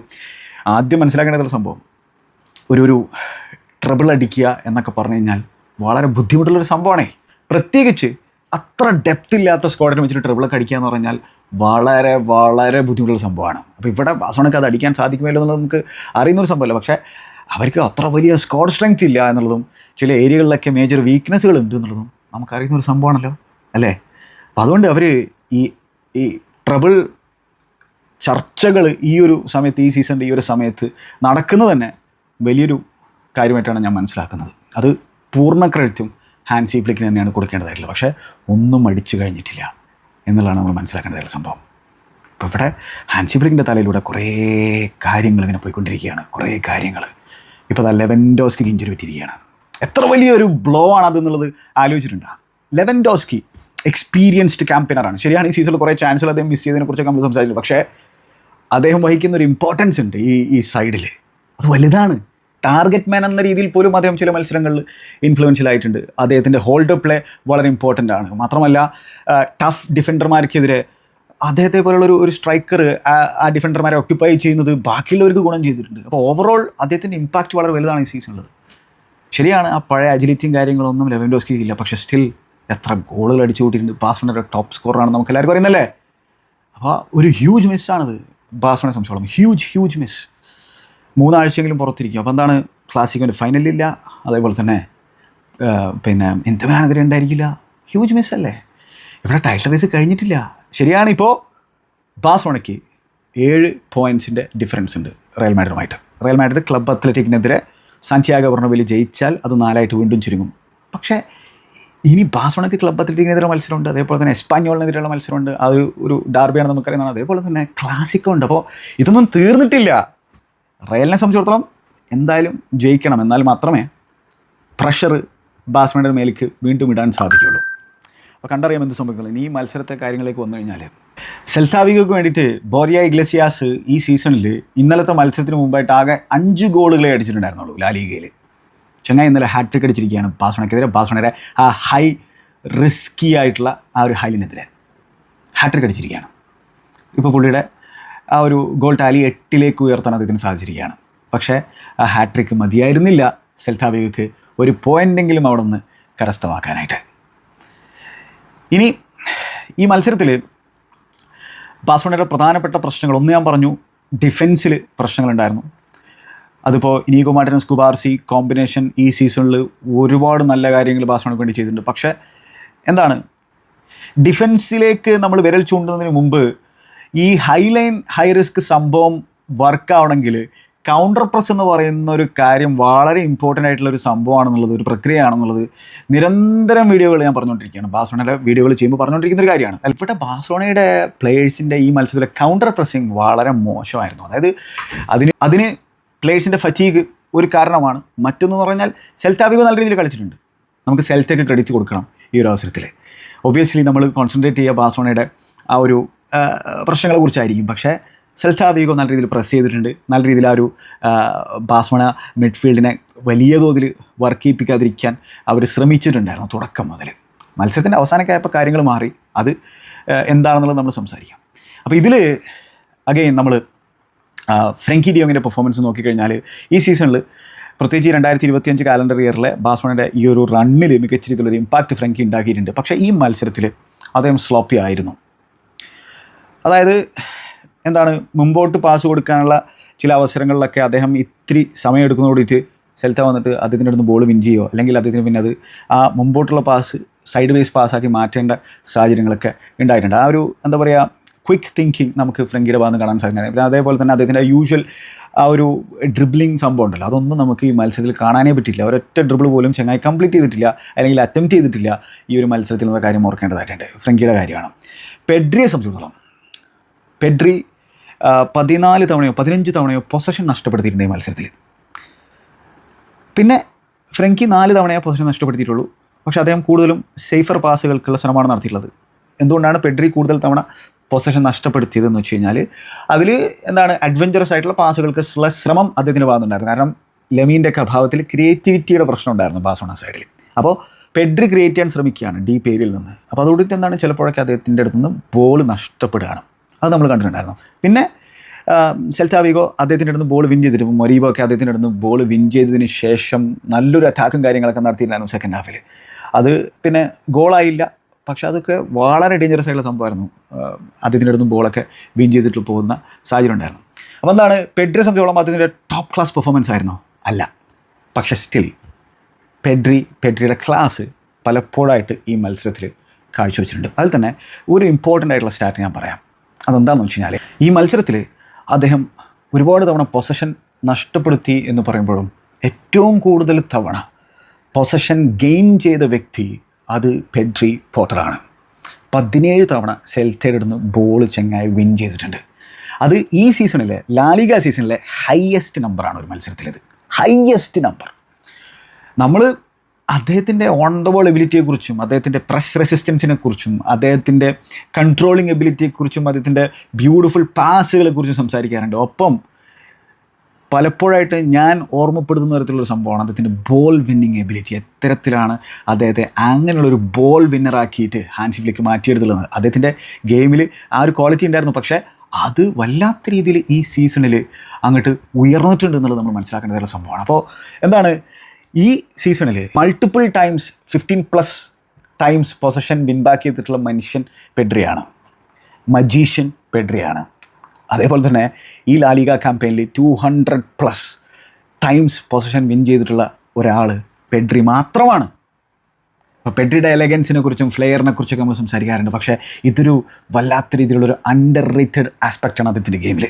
ആദ്യം മനസ്സിലാക്കേണ്ടതുള്ള സംഭവം ഒരു ട്രബിൾ അടിക്കുക എന്നൊക്കെ പറഞ്ഞു കഴിഞ്ഞാൽ വളരെ ബുദ്ധിമുട്ടുള്ളൊരു സംഭവമാണേ. പ്രത്യേകിച്ച് അത്ര ഡെപ്ത് ഇല്ലാത്ത സ്ക്വാഡിനെ വെച്ചിട്ട് ട്രിബിളൊക്കെ അടിക്കുക എന്ന് പറഞ്ഞാൽ വളരെ വളരെ ബുദ്ധിമുട്ടുള്ള സംഭവമാണ്. അപ്പോൾ ഇവിടെ ബാഴ്സലോണയ്ക്ക് അത് അടിക്കാൻ സാധിക്കുമല്ലോ എന്നുള്ളത് നമുക്ക് അറിയുന്നൊരു സംഭവമല്ല. പക്ഷേ അവർക്ക് അത്ര വലിയ സ്ക്വാഡ് സ്ട്രെങ്ത് ഇല്ല എന്നുള്ളതും ചില ഏരിയകളിലൊക്കെ മേജർ വീക്ക്നെസ്സുകൾ ഉണ്ട് എന്നുള്ളതും നമുക്കറിയുന്നൊരു സംഭവമാണല്ലോ അല്ലേ. അപ്പോൾ അതുകൊണ്ട് അവർ ഈ ഈ ട്രബിൾ ചർച്ചകൾ ഈ ഒരു സമയത്ത്, ഈ സീസണിൻ്റെ ഈ ഒരു സമയത്ത് നടക്കുന്നത് തന്നെ വലിയൊരു കാര്യമായിട്ടാണ് ഞാൻ മനസ്സിലാക്കുന്നത്. അത് പൂർണ്ണ ക്രെഡിറ്റും ഹാൻസി ഫ്ലിക്കിന് തന്നെയാണ് കൊടുക്കേണ്ടതായിട്ടുള്ളത്. പക്ഷേ ഒന്നും അടിച്ചു കഴിഞ്ഞിട്ടില്ല എന്നുള്ളതാണ് നമ്മൾ മനസ്സിലാക്കേണ്ടതായിട്ടുള്ള സംഭവം. അപ്പോൾ ഇവിടെ ഹാൻസി ഫ്ലിക്കിൻ്റെ തലയിലൂടെ കുറേ കാര്യങ്ങൾ ഇങ്ങനെ പോയിക്കൊണ്ടിരിക്കുകയാണ്. കുറേ കാര്യങ്ങൾ ഇപ്പോൾ അത് ലെവൻഡോസ്കിക്ക് ഇഞ്ചുറി പറ്റിയിരിക്കുകയാണ്. എത്ര വലിയൊരു ബ്ലോ ആണ് അതെന്നുള്ളത് ആലോചിച്ചിട്ടുണ്ടോ? Lewandowski experienced ക്യാമ്പയിനറാണ്. ശരിയാണ്, ഈ സീസണിൽ കുറേ ചാൻസുകൾ അദ്ദേഹം മിസ് ചെയ്തതിനെക്കുറിച്ചൊക്കെ നമ്മൾ സംസാരിച്ചു. പക്ഷേ അദ്ദേഹം വഹിക്കുന്ന ഒരു ഇമ്പോർട്ടൻസ് ഉണ്ട് ഈ സൈഡിൽ, അത് വലുതാണ്. ടാർഗറ്റ് മാൻ എന്ന രീതിയിൽ പോലും അദ്ദേഹം ചില മത്സരങ്ങളിൽ ഇൻഫ്ലുവൻഷ്യൽ ആയിട്ടുണ്ട്. അദ്ദേഹത്തിൻ്റെ ഹോൾഡ് പ്ലേ വളരെ ഇമ്പോർട്ടൻ്റ് ആണ്. മാത്രമല്ല ടഫ് ഡിഫൻഡർമാർക്കെതിരെ അദ്ദേഹത്തെ പോലുള്ളൊരു സ്ട്രൈക്കർ ആ ഡിഫൻഡർമാരെ ഒക്യുപ്പൈ ചെയ്യുന്നത് ബാക്കിയുള്ളവർക്ക് ഗുണം ചെയ്തിട്ടുണ്ട്. അപ്പോൾ ഓവറോൾ അദ്ദേഹത്തിൻ്റെ ഇമ്പാക്റ്റ് വളരെ വലുതാണ് ഈ സീസണിലുള്ളത്. ശരിയാണ്, ആ പഴയ അജിലിറ്റിയും കാര്യങ്ങളൊന്നും ലെവൻഡോസ്കിക്ക് ഇല്ല. പക്ഷേ സ്റ്റിൽ എത്ര ഗോളുകൾ അടിച്ചു കൂട്ടിയിട്ടുണ്ട്. ബാഴ്സലോണയുടെ ടോപ്പ് സ്കോറാണ് നമുക്ക് എല്ലാവർക്കും അറിയുന്നല്ലേ. അപ്പോൾ ഒരു ഹ്യൂജ് മിസ്സാണത് ബാഴ്സലോണയെ സംബന്ധിച്ചോളം. Huge miss. 3 ആഴ്ചയെങ്കിലും പുറത്തിരിക്കും. അപ്പോൾ എന്താണ്, ക്ലാസിക്കോൻ്റെ ഫൈനലില്ല, അതേപോലെ തന്നെ പിന്നെ ഇന്റർനെതിരെ ഉണ്ടായിരിക്കില്ല. ഹ്യൂജ് മിസ്സല്ലേ. ഇവിടെ ടൈറ്റിൽ റേസ് കഴിഞ്ഞിട്ടില്ല. ശരിയാണ്, ഇപ്പോൾ ബാഴ്സലോണയ്ക്ക് 7 പോയിൻറ്റ്സിൻ്റെ ഡിഫറൻസ് ഉണ്ട് റയൽ മാഡ്രിഡുമായിട്ട്. റയൽ മാഡ്രിഡ് ക്ലബ് അത്ലറ്റിക്കിനെതിരെ സാന്റിയാഗോ ബെർണബേയിൽ ജയിച്ചാൽ അത് 4 വീണ്ടും ചുരുങ്ങും. പക്ഷേ ഇനി ബാഴ്സലോണയ്ക്ക് ക്ലബ് അത്ലറ്റിക്കിനെതിരെ മത്സരമുണ്ട്, അതേപോലെ തന്നെ എസ്പാന്യോളിനെതിരെയുള്ള മത്സരമുണ്ട്. അത് ഒരു ഡാർബിയാണ് നമുക്കറിയുന്നതാണ്. അതേപോലെ തന്നെ ക്ലാസിക്കോ ഉണ്ട്. അപ്പോൾ ഇതൊന്നും തീർന്നിട്ടില്ല. റയലിനെ സംബന്ധിച്ചിടത്തോളം എന്തായാലും ജയിക്കണം, എന്നാൽ മാത്രമേ പ്രഷർ ബാഴ്സലോണയുടെ മേലേക്ക് വീണ്ടും ഇടാൻ സാധിക്കുകയുള്ളൂ. അപ്പോൾ കണ്ടറിയാം എന്ത് സംഭവിക്കുന്നത്. ഇനി ഈ മത്സരത്തെ കാര്യങ്ങളിലേക്ക് വന്നു കഴിഞ്ഞാൽ സെൽത്താ വിഗോയ്ക്ക് വേണ്ടിയിട്ട് ബോറിയ ഇഗ്ലേസിയാസ് ഈ സീസണിൽ ഇന്നലത്തെ മത്സരത്തിന് മുമ്പായിട്ട് ആകെ 5 ഗോളുകളെ അടിച്ചിട്ടുണ്ടായിരുന്നുള്ളൂ ലാ ലീഗയിൽ. ചെങ്ങായി ഇന്നലെ ഹാട്രിക് അടിച്ചിരിക്കുകയാണ് ബാഴ്സലോണയ്ക്കെതിരെ. ബാഴ്സലോണയുടെ ആ ഹൈ റിസ്കി ആയിട്ടുള്ള ആ ഒരു ഹൈലിനെതിരെ ഹാട്രിക് അടിച്ചിരിക്കുകയാണ്. ഇപ്പോൾ പുള്ളിയുടെ ആ ഒരു ഗോൾ ടാലി 8 ഉയർത്താൻ അദ്ദേഹത്തിന് സാധിച്ചിരിക്കുകയാണ്. പക്ഷേ ആ ഹാട്രിക്ക് മതിയായിരുന്നില്ല സെൽത്താ വിഗോയ്ക്ക് ഒരു പോയിൻ്റെങ്കിലും അവിടെ നിന്ന് കരസ്ഥമാക്കാനായിട്ട്. ഇനി ഈ മത്സരത്തിൽ ബാഴ്സലോണയുടെ പ്രധാനപ്പെട്ട പ്രശ്നങ്ങൾ, ഒന്ന് ഞാൻ പറഞ്ഞു, ഡിഫൻസിൽ പ്രശ്നങ്ങളുണ്ടായിരുന്നു. അതിപ്പോൾ ഇനീഗോ മാർട്ടിനസ് കുബാർസി കോമ്പിനേഷൻ ഈ സീസണിൽ ഒരുപാട് നല്ല കാര്യങ്ങൾ ബാഴ്സലോണയ്ക്ക് വേണ്ടി ചെയ്തിട്ടുണ്ട്. പക്ഷേ എന്താണ്, ഡിഫൻസിലേക്ക് നമ്മൾ വിരൽ ചൂണ്ടുന്നതിന് മുമ്പ് ഈ ഹൈ റിസ്ക് സംഭവം വർക്കാവണമെങ്കിൽ കൗണ്ടർ പ്രസ് എന്ന് പറയുന്ന ഒരു കാര്യം വളരെ ഇമ്പോർട്ടൻ്റ് ആയിട്ടുള്ളൊരു സംഭവമാണെന്നുള്ളത്, ഒരു പ്രക്രിയയാണെന്നുള്ളത് നിരന്തരം വീഡിയോകൾ ഞാൻ പറഞ്ഞുകൊണ്ടിരിക്കുകയാണ്. ബാഴ്സലോണയുടെ വീഡിയോകൾ ചെയ്യുമ്പോൾ പറഞ്ഞുകൊണ്ടിരിക്കുന്ന ഒരു കാര്യമാണ്. ഇവിടെ ബാഴ്സലോണയുടെ പ്ലേയേഴ്സിൻ്റെ ഈ മത്സരത്തിലെ കൗണ്ടർ പ്രസ്സിങ് വളരെ മോശമായിരുന്നു. അതായത് അതിന് പ്ലേയേഴ്സിൻ്റെ ഫറ്റീഗ് ഒരു കാരണമാണ്. മറ്റൊന്ന് പറഞ്ഞാൽ സെൽത്താ വിഗോ നല്ല രീതിയിൽ കളിച്ചിട്ടുണ്ട്. നമുക്ക് സെൽത്തയ്ക്ക് ക്രെഡിറ്റ് കൊടുക്കണം ഈ ഒരു അവസരത്തിൽ. ഒബ്വിയസ്ലി നമ്മൾ കോൺസെൻട്രേറ്റ് ചെയ്യുക ബാഴ്സലോണയുടെ ആ ഒരു പ്രശ്നങ്ങളെക്കുറിച്ചായിരിക്കും. പക്ഷേ സെൽത്താ വിഗോ നല്ല രീതിയിൽ പ്രസ് ചെയ്തിട്ടുണ്ട്. നല്ല രീതിയിൽ ആ ഒരു ബാഴ്സലോണ മിഡ്ഫീൽഡിനെ വലിയ തോതിൽ വർക്ക് ചെയ്യിപ്പിക്കാതിരിക്കാൻ അവർ ശ്രമിച്ചിട്ടുണ്ടായിരുന്നു തുടക്കം മുതൽ. മത്സരത്തിൻ്റെ അവസാനമൊക്കെ ആയപ്പോൾ കാര്യങ്ങൾ മാറി. അത് എന്താണെന്നുള്ളത് നമ്മൾ സംസാരിക്കാം. അപ്പോൾ ഇതിൽ അഗെയിൻ നമ്മൾ ഫ്രങ്കി ഡിയോങ്ങിൻ്റെ പെർഫോമൻസ് നോക്കിക്കഴിഞ്ഞാൽ ഈ സീസണിൽ പ്രത്യേകിച്ച് 2025 കാലണ്ടർ ഇയറിലെ ബാഴ്സലോണയുടെ ഈ ഒരു റണ്ണിൽ മികച്ച രീതിയിലൊരു ഇമ്പാക്റ്റ് ഫ്രങ്കി ഉണ്ടാക്കിയിട്ടുണ്ട്. പക്ഷേ ഈ മത്സരത്തിൽ അദ്ദേഹം സ്ലോപ്പി ആയിരുന്നു. അതായത് എന്താണ്, മുമ്പോട്ട് പാസ് കൊടുക്കാനുള്ള ചില അവസരങ്ങളിലൊക്കെ അദ്ദേഹം ഇത്തിരി സമയം എടുക്കുന്നതോടിയിട്ട് സെൽത്ത വന്നിട്ട് അദ്ദേഹത്തിൻ്റെ അടുത്ത് ബോൾ വിൻ ചെയ്യുമോ, അല്ലെങ്കിൽ അദ്ദേഹത്തിന് പിന്നെ അത് ആ മുമ്പോട്ടുള്ള പാസ് സൈഡ് വേസ് പാസ്സാക്കി മാറ്റേണ്ട സാഹചര്യങ്ങളൊക്കെ ഉണ്ടായിട്ടുണ്ട്. ആ ഒരു എന്താ പറയുക, ക്വിക്ക് തിങ്കിങ് നമുക്ക് ഫ്രങ്കിയുടെ ഭാഗത്ത് കാണാൻ സാധിക്കുന്നത്. പിന്നെ അതേപോലെ തന്നെ അദ്ദേഹത്തിൻ്റെ യൂഷ്വൽ ആ ഒരു ഡ്രിബ്ലിംഗ് സംഭവം ഉണ്ടല്ലോ, അതൊന്നും നമുക്ക് ഈ മത്സരത്തിൽ കാണാനേ പറ്റില്ല. ഒരൊറ്റ ഡ്രിബിൾ പോലും ചെങ്ങായി കംപ്ലീറ്റ് ചെയ്തിട്ടില്ല, അല്ലെങ്കിൽ അറ്റംപ്റ്റ് ചെയ്തിട്ടില്ല ഈ ഒരു മത്സരത്തിൽ എന്ന കാര്യം ഓർക്കേണ്ടതായിട്ടുണ്ട്. ഫ്രങ്കിയുടെ കാര്യമാണ്. പെഡ്രിയെ സംബന്ധിച്ചിടത്തോളം പെഡ്രി 14 തവണയോ 15 തവണയോ പൊസഷൻ നഷ്ടപ്പെടുത്തിയിട്ടുണ്ട് ഈ മത്സരത്തിൽ. പിന്നെ ഫ്രങ്കി 4 തവണയോ പൊസഷൻ നഷ്ടപ്പെടുത്തിയിട്ടുള്ളൂ. പക്ഷേ അദ്ദേഹം കൂടുതലും സേഫർ പാസുകൾക്കുള്ള ശ്രമമാണ് നടത്തിയിട്ടുള്ളത്. എന്തുകൊണ്ടാണ് പെഡ്രി കൂടുതൽ തവണ പൊസഷൻ നഷ്ടപ്പെടുത്തിയതെന്ന് വെച്ച് കഴിഞ്ഞാൽ അതിൽ എന്താണ്, അഡ്വഞ്ചറസ് ആയിട്ടുള്ള പാസുകൾക്ക് ശ്രമം അദ്ദേഹത്തിന് ഭാഗത്തുണ്ടായിരുന്നു. കാരണം ലെമീൻ്റെയൊക്കെ അഭാവത്തിൽ ക്രിയേറ്റിവിറ്റിയുടെ പ്രശ്നം ഉണ്ടായിരുന്നു ബാഴ്സലോണ സൈഡിൽ. അപ്പോൾ പെഡ്രി ക്രിയേറ്റ് ചെയ്യാൻ ശ്രമിക്കുകയാണ് ഡീപ്പ് ഏരിയയിൽ നിന്ന്. അപ്പോൾ അതുകൊണ്ടിട്ട് എന്താണ്, ചിലപ്പോഴൊക്കെ അദ്ദേഹത്തിൻ്റെ അടുത്ത് നിന്ന് ബോൾ നഷ്ടപ്പെടുകയാണ്. അത് നമ്മൾ കണ്ടിട്ടുണ്ടായിരുന്നു. പിന്നെ സെൽത്താ വിഗോ അദ്ദേഹത്തിൻ്റെ അടുത്ത് ബോൾ വിൻ ചെയ്തിട്ട്, മൊരീബോ ഒക്കെ അദ്ദേഹത്തിൻ്റെ അടുത്ത് ബോൾ വിൻ ചെയ്തതിന് ശേഷം നല്ലൊരു അറ്റാക്കും കാര്യങ്ങളൊക്കെ നടത്തിയിട്ടുണ്ടായിരുന്നു സെക്കൻഡ് ഹാഫിൽ. അത് പിന്നെ ഗോളായില്ല. പക്ഷേ അതൊക്കെ വളരെ ഡേഞ്ചറസ് ആയിട്ടുള്ള സംഭവമായിരുന്നു. അദ്ദേഹത്തിൻ്റെ അടുത്തും ബോളൊക്കെ വിൻ ചെയ്തിട്ട് പോകുന്ന സാഹചര്യം ഉണ്ടായിരുന്നു. അപ്പോൾ എന്താണ്, പെഡ്രിയെ സംബന്ധിച്ചോളം അദ്ദേഹത്തിൻ്റെ ടോപ്പ് ക്ലാസ് പെർഫോമൻസ് ആയിരുന്നു അല്ല, പക്ഷേ സ്റ്റിൽ പെഡ്രിയുടെ ക്ലാസ് പലപ്പോഴായിട്ട് ഈ മത്സരത്തിൽ കാഴ്ചവെച്ചിട്ടുണ്ട്. അതിൽ തന്നെ ഒരു ഇമ്പോർട്ടൻ്റ് ആയിട്ടുള്ള സ്റ്റാറ്റ് ഞാൻ പറയാം. അതെന്താണെന്ന് വെച്ച് കഴിഞ്ഞാൽ, ഈ മത്സരത്തിൽ അദ്ദേഹം ഒരുപാട് തവണ പൊസഷൻ നഷ്ടപ്പെടുത്തി എന്ന് പറയുമ്പോഴും ഏറ്റവും കൂടുതൽ തവണ പൊസഷൻ ഗെയിൻ ചെയ്ത വ്യക്തി അത് പെഡ്രി പോർട്ടറാണ്. 17 തവണ സെൽറ്റയുടെ അടുത്ത് ബോൾ ചെങ്ങായി വിൻ ചെയ്തിട്ടുണ്ട്. അത് ഈ സീസണിലെ ലാലിഗ സീസണിലെ ഹയസ്റ്റ് നമ്പറാണ് ഒരു മത്സരത്തിലേത്, ഹയസ്റ്റ് നമ്പർ. നമ്മൾ അദ്ദേഹത്തിൻ്റെ ഓൺ ദ ബോൾ എബിലിറ്റിയെക്കുറിച്ചും അദ്ദേഹത്തിൻ്റെ പ്രഷ് റെസിസ്റ്റൻസിനെ കുറിച്ചും അദ്ദേഹത്തിൻ്റെ കൺട്രോളിങ് എബിലിറ്റിയെക്കുറിച്ചും അദ്ദേഹത്തിൻ്റെ ബ്യൂട്ടിഫുൾ പാസുകളെ കുറിച്ചും സംസാരിക്കാറുണ്ട്. ഒപ്പം പലപ്പോഴായിട്ട് ഞാൻ ഓർമ്മപ്പെടുത്തുന്ന തരത്തിലുള്ളൊരു സംഭവമാണ് അദ്ദേഹത്തിൻ്റെ ബോൾ വിന്നിങ് എബിലിറ്റി. എത്തരത്തിലാണ് അദ്ദേഹത്തെ അങ്ങനെയുള്ളൊരു ബോൾ വിന്നറാക്കിയിട്ട് ഹാൻസി ഫ്ലിക്ക് മാറ്റിയെടുത്തുള്ളത്. അദ്ദേഹത്തിൻ്റെ ഗെയിമിൽ ആ ഒരു ക്വാളിറ്റി ഉണ്ടായിരുന്നു, പക്ഷേ അത് വല്ലാത്ത രീതിയിൽ ഈ സീസണിൽ അങ്ങോട്ട് ഉയർന്നിട്ടുണ്ട് എന്നുള്ളത് നമ്മൾ മനസ്സിലാക്കേണ്ട സംഭവമാണ്. അപ്പോൾ എന്താണ്, ഈ സീസണിൽ multiple times 15+ times possession win back ചെയ്തിട്ടുള്ള മനുഷ്യൻ പെഡ്രിയാണ്, മജീഷ്യൻ പെഡ്രിയാണ്. അതേപോലെ തന്നെ ഈ ലാലിഗ ക്യാമ്പയിനിൽ 200+ ടൈംസ് പൊസിഷൻ വിൻ ചെയ്തിട്ടുള്ള ഒരാൾ പെഡ്രി മാത്രമാണ്. അപ്പോൾ പെഡ്രിയുടെ എലഗൻസിനെ കുറിച്ചും ഫ്ലെയറിനെ കുറിച്ചൊക്കെ നമ്മൾ സംസാരിക്കാറുണ്ട്, പക്ഷേ ഇതൊരു വല്ലാത്ത രീതിയിലുള്ളൊരു അണ്ടർ റേറ്റഡ് ആസ്പെക്റ്റാണ് അദ്ദേഹത്തിൻ്റെ ഗെയിമിൽ.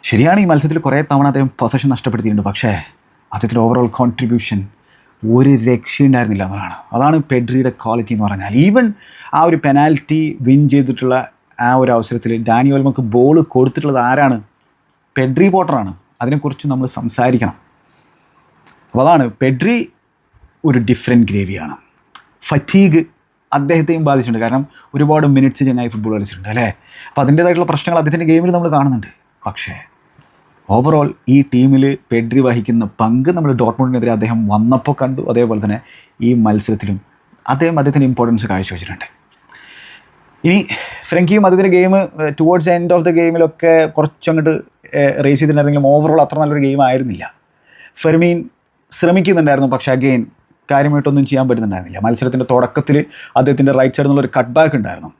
ശരിയാണ്, ഈ മത്സരത്തിൽ കുറേ തവണ അദ്ദേഹം പൊസിഷൻ നഷ്ടപ്പെടുത്തിയിട്ടുണ്ട്, പക്ഷേ അദ്ദേഹത്തിൻ്റെ ഓവറോൾ കോൺട്രിബ്യൂഷൻ ഒരു രക്ഷയുണ്ടായിരുന്നില്ല എന്നതാണ്. അതാണ് പെഡ്രിയുടെ ക്വാളിറ്റി എന്ന് പറഞ്ഞാൽ. ഈവൻ ആ ഒരു പെനാൽറ്റി വിൻ ചെയ്തിട്ടുള്ള ആ ഒരു അവസരത്തിൽ ഡാനി ഓൾമോക്ക് ബോൾ കൊടുത്തിട്ടുള്ളത് ആരാണ്? പെഡ്രി പോർട്ടറാണ്. അതിനെക്കുറിച്ച് നമ്മൾ സംസാരിക്കണം. അപ്പോൾ അതാണ്, പെഡ്രി ഒരു ഡിഫറെൻറ്റ് ഗ്രേവിയാണ്. ഫറ്റീഗ് അദ്ദേഹത്തെയും ബാധിച്ചിട്ടുണ്ട്, കാരണം ഒരുപാട് മിനിറ്റ്സ് ചെങ്ങായി ഫുട്ബോൾ കളിച്ചിട്ടുണ്ട് അല്ലേ. അപ്പോൾ അതിൻ്റേതായിട്ടുള്ള പ്രശ്നങ്ങൾ അദ്ദേഹത്തിൻ്റെ ഗെയിമിൽ നമ്മൾ കാണുന്നുണ്ട്. പക്ഷേ ഓവറോൾ ഈ ടീമിൽ പെഡ്രി വഹിക്കുന്ന പങ്ക് നമ്മൾ ഡോട്ട്മുണ്ടിനെതിരെ അദ്ദേഹം വന്നപ്പോൾ കണ്ടു. അതേപോലെ തന്നെ ഈ മത്സരത്തിലും അദ്ദേഹത്തിൻ്റെ ഇമ്പോർട്ടൻസ് കാഴ്ചവെച്ചിട്ടുണ്ട്. ഇനി ഫ്രങ്കിയും അദ്ദേഹത്തിൻ്റെ game towards end of the ഗെയിമിലൊക്കെ കുറച്ചങ്ങോട്ട് റേസ് ചെയ്തിട്ടുണ്ടെങ്കിലും ഓവറോൾ അത്ര നല്ലൊരു ഗെയിം ആയിരുന്നില്ല. ഫെർമീൻ ശ്രമിക്കുന്നുണ്ടായിരുന്നു, പക്ഷേ അഗെയിൻ കാര്യമായിട്ടൊന്നും ചെയ്യാൻ പറ്റുന്നുണ്ടായിരുന്നില്ല. മത്സരത്തിൻ്റെ തുടക്കത്തിൽ അദ്ദേഹത്തിൻ്റെ റൈറ്റ് സൈഡിൽ നിന്നുള്ളൊരു കട്ട് ബാക്ക് ഉണ്ടായിരുന്നു,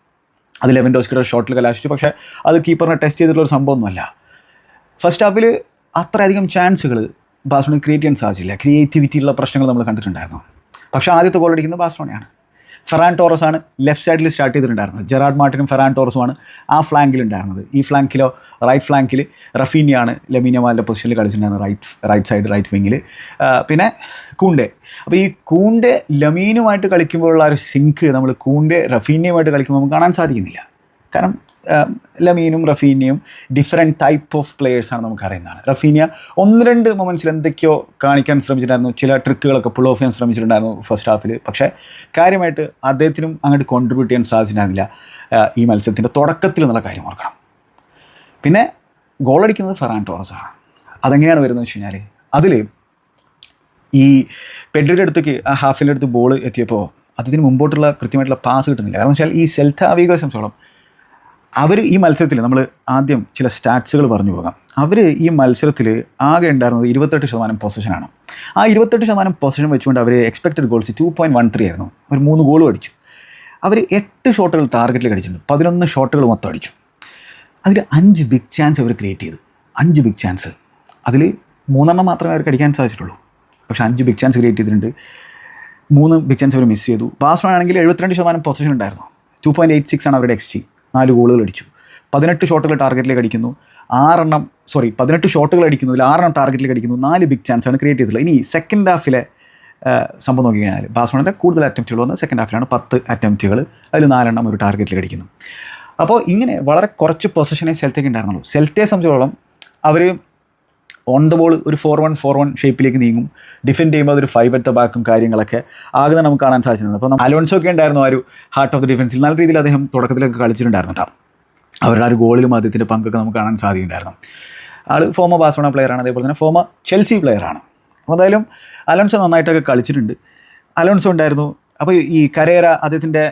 അത് ലെവൻഡോസ്കിയുടെ ഷോട്ടിൽ കലാശിച്ചു. പക്ഷേ അത് കീപ്പറിനെ ടെസ്റ്റ് ചെയ്തിട്ടുള്ളൊരു സംഭവമൊന്നുമല്ല. ഫസ്റ്റ് ഹാഫിൽ അത്രയധികം ചാൻസുകൾ ബാഴ്സലോണ ക്രിയേറ്റ് ചെയ്യാൻ സാധിച്ചില്ല. ക്രിയേറ്റിവിറ്റിയുള്ള പ്രശ്നങ്ങൾ നമ്മൾ കണ്ടിട്ടുണ്ടായിരുന്നു. പക്ഷേ ആദ്യത്തെ ഗോൾ അടിക്കുന്നത് ബാഴ്സലോണയാണ്. ഫെറാൻ ടോറസാണ് ലെഫ്റ്റ് സൈഡിൽ സ്റ്റാർട്ട് ചെയ്തിട്ടുണ്ടായിരുന്നത്. ജെറാഡ് മാർട്ടിനും ഫെറാൻ ടോറസുമാണ് ആ ഫ്ലാങ്കിലുണ്ടായിരുന്നത്. ഈ ഫ്ലാങ്കിലോ റൈറ്റ് ഫ്ലാങ്കിൽ റഫീനിയാണ് ലമീൻ യമാലിൻ്റെ പൊസിഷനിൽ കളിച്ചിട്ടുണ്ടായിരുന്നത്, റൈറ്റ് സൈഡ് റൈറ്റ് വിങ്ങിൽ. പിന്നെ കൂണ്ടെ. അപ്പോൾ ഈ കൂണ്ടെ ലമീനുമായിട്ട് കളിക്കുമ്പോഴുള്ള ഒരു സിങ്ക് നമ്മൾ കൂണ്ടെ റഫീനിയുമായിട്ട് കളിക്കുമ്പോൾ നമുക്ക് കാണാൻ സാധിക്കുന്നില്ല. കാരണം ലമീനും റഫീനിയും ഡിഫറെൻറ്റ് ടൈപ്പ് ഓഫ് പ്ലെയേഴ്സാണ് നമുക്കറിയുന്നതാണ്. റഫീനിയ 1-2 മൊമെൻറ്റ്സിൽ എന്തൊക്കെയോ കാണിക്കാൻ ശ്രമിച്ചിട്ടുണ്ടായിരുന്നു, ചില ട്രിക്കുകളൊക്കെ പുൾ ഓഫ് ചെയ്യാൻ ശ്രമിച്ചിട്ടുണ്ടായിരുന്നു ഫസ്റ്റ് ഹാഫിൽ. പക്ഷേ കാര്യമായിട്ട് അദ്ദേഹത്തിനും അങ്ങോട്ട് കോൺട്രിബ്യൂട്ട് ചെയ്യാൻ സാധിച്ചിട്ടുണ്ടായിരുന്നില്ല ഈ മത്സരത്തിൻ്റെ തുടക്കത്തിൽ എന്നുള്ള കാര്യം ഓർക്കണം. പിന്നെ ഗോളടിക്കുന്നത് ഫെറാൻ ടോറസാണ്. അതെങ്ങനെയാണ് വരുന്നത് വെച്ച് കഴിഞ്ഞാൽ, അതിൽ ഈ പെഡ്രിയുടെ അടുത്തേക്ക് ആ ഹാഫിൻ്റെ അടുത്ത് ബോൾ എത്തിയപ്പോൾ അതിന് മുമ്പോട്ടുള്ള കൃത്യമായിട്ടുള്ള പാസ് കിട്ടുന്നില്ല. കാരണം വെച്ചാൽ ഈ സെൽത്ത വിഗോയെ സംബന്ധിച്ചോളം അവർ ഈ മത്സരത്തിൽ നമ്മൾ ആദ്യം ചില സ്റ്റാറ്റ്സുകൾ പറഞ്ഞു പോകാം. അവർ ഈ മത്സരത്തിൽ ആകെ ഉണ്ടായിരുന്നത് 28% പൊസിഷനാണ്. ആ 28% പൊസിഷൻ വെച്ചുകൊണ്ട് അവർ എക്സ്പെക്റ്റഡ് ഗോൾസ് 2.13 ആയിരുന്നു. അവർ 3 ഗോളും അടിച്ചു. അവർ 8 ഷോട്ടുകൾ ടാർഗറ്റിൽ അടിച്ചിട്ടുണ്ട്, 11 ഷോട്ടുകൾ മൊത്തം അടിച്ചു. അതിൽ 5 ബിഗ് ചാൻസ് അവർ ക്രിയേറ്റ് ചെയ്തു. 5 ബിഗ് ചാൻസ്, അതിൽ 3 മാത്രമേ അവർക്ക് അടിക്കാൻ സാധിച്ചിട്ടുള്ളൂ. പക്ഷേ 5 ബിഗ് ചാൻസ് ക്രിയേറ്റ് ചെയ്തിട്ടുണ്ട്. 3 ബിഗ് ചാൻസ് അവർ മിസ് ചെയ്തു. ബാഴ്സലോണ ആണെങ്കിൽ 72% പൊസിഷൻ ഉണ്ടായിരുന്നു. 2.86 ആണ് അവരുടെ XG. 4 ഗോളുകൾ അടിച്ചു. 18 ഷോട്ടുകൾ ടാർഗറ്റിലേക്ക് അടിക്കുന്നു. 18 ഷോട്ടുകൾ അടിക്കുന്നതിൽ 6 ടാർഗറ്റിലേക്ക് അടിക്കുന്നു. 4 ബിഗ് ചാൻസ് ആണ് ക്രിയേറ്റ് ചെയ്തിട്ടുള്ളത്. ഇനി സെക്കൻഡ് ഹാഫിലെ സംഭവം നോക്കി കഴിഞ്ഞാൽ ബാഴ്സലോണയുടെ കൂടുതൽ അറ്റംപ്റ്റുകൾ വന്ന് സെക്കൻഡ് ഹാഫിലാണ്. 10 അറ്റംപ്റ്റുകൾ, അതിൽ 4 ഒരു ടാർഗറ്റിലേക്ക് അടിക്കുന്നു. അപ്പോൾ ഇങ്ങനെ വളരെ കുറച്ച് പൊസിഷനെ സെൽറ്റയ്ക്ക് ഉണ്ടായിരുന്നുള്ളൂ. സെൽറ്റയെ സംബന്ധിച്ചോളം അവർ ഓൺ ദ ബോൾ ഒരു 4-1-4-1 ഷേപ്പിലേക്ക് നീങ്ങും. ഡിഫെൻഡ് ചെയ്യുമ്പോൾ അതൊരു 5 at the ബാക്കും കാര്യങ്ങളൊക്കെ ആകുന്ന നമുക്ക് കാണാൻ സാധിച്ചിരുന്നത്. അപ്പോൾ അലോൺസോ ഒക്കെ ഉണ്ടായിരുന്നു ആ ഒരു ഹാർട്ട് ഓഫ് ദി ഡിഫൻസിൽ. നല്ല രീതിയിൽ അദ്ദേഹം തുടക്കത്തിലൊക്കെ കളിച്ചിട്ടുണ്ടായിരുന്നു കേട്ടോ. അവരുടെ ആ ഒരു ഗോളിലും അദ്ദേഹത്തിൻ്റെ പങ്കൊക്കെ നമുക്ക് കാണാൻ സാധിക്കുന്നുണ്ടായിരുന്നു. ആൾ ഫോമർ ബാഴ്സലോണ പ്ലെയറാണ്, അതേപോലെ തന്നെ ഫോമർ ചെൽസി പ്ലെയറാണ്. അപ്പോൾ എന്തായാലും അലോൺസോ നന്നായിട്ടൊക്കെ കളിച്ചിട്ടുണ്ട്. അലോൺസോ ഉണ്ടായിരുന്നു. അപ്പോൾ ഈ കരേര അദ്ദേഹത്തിൻ്റെ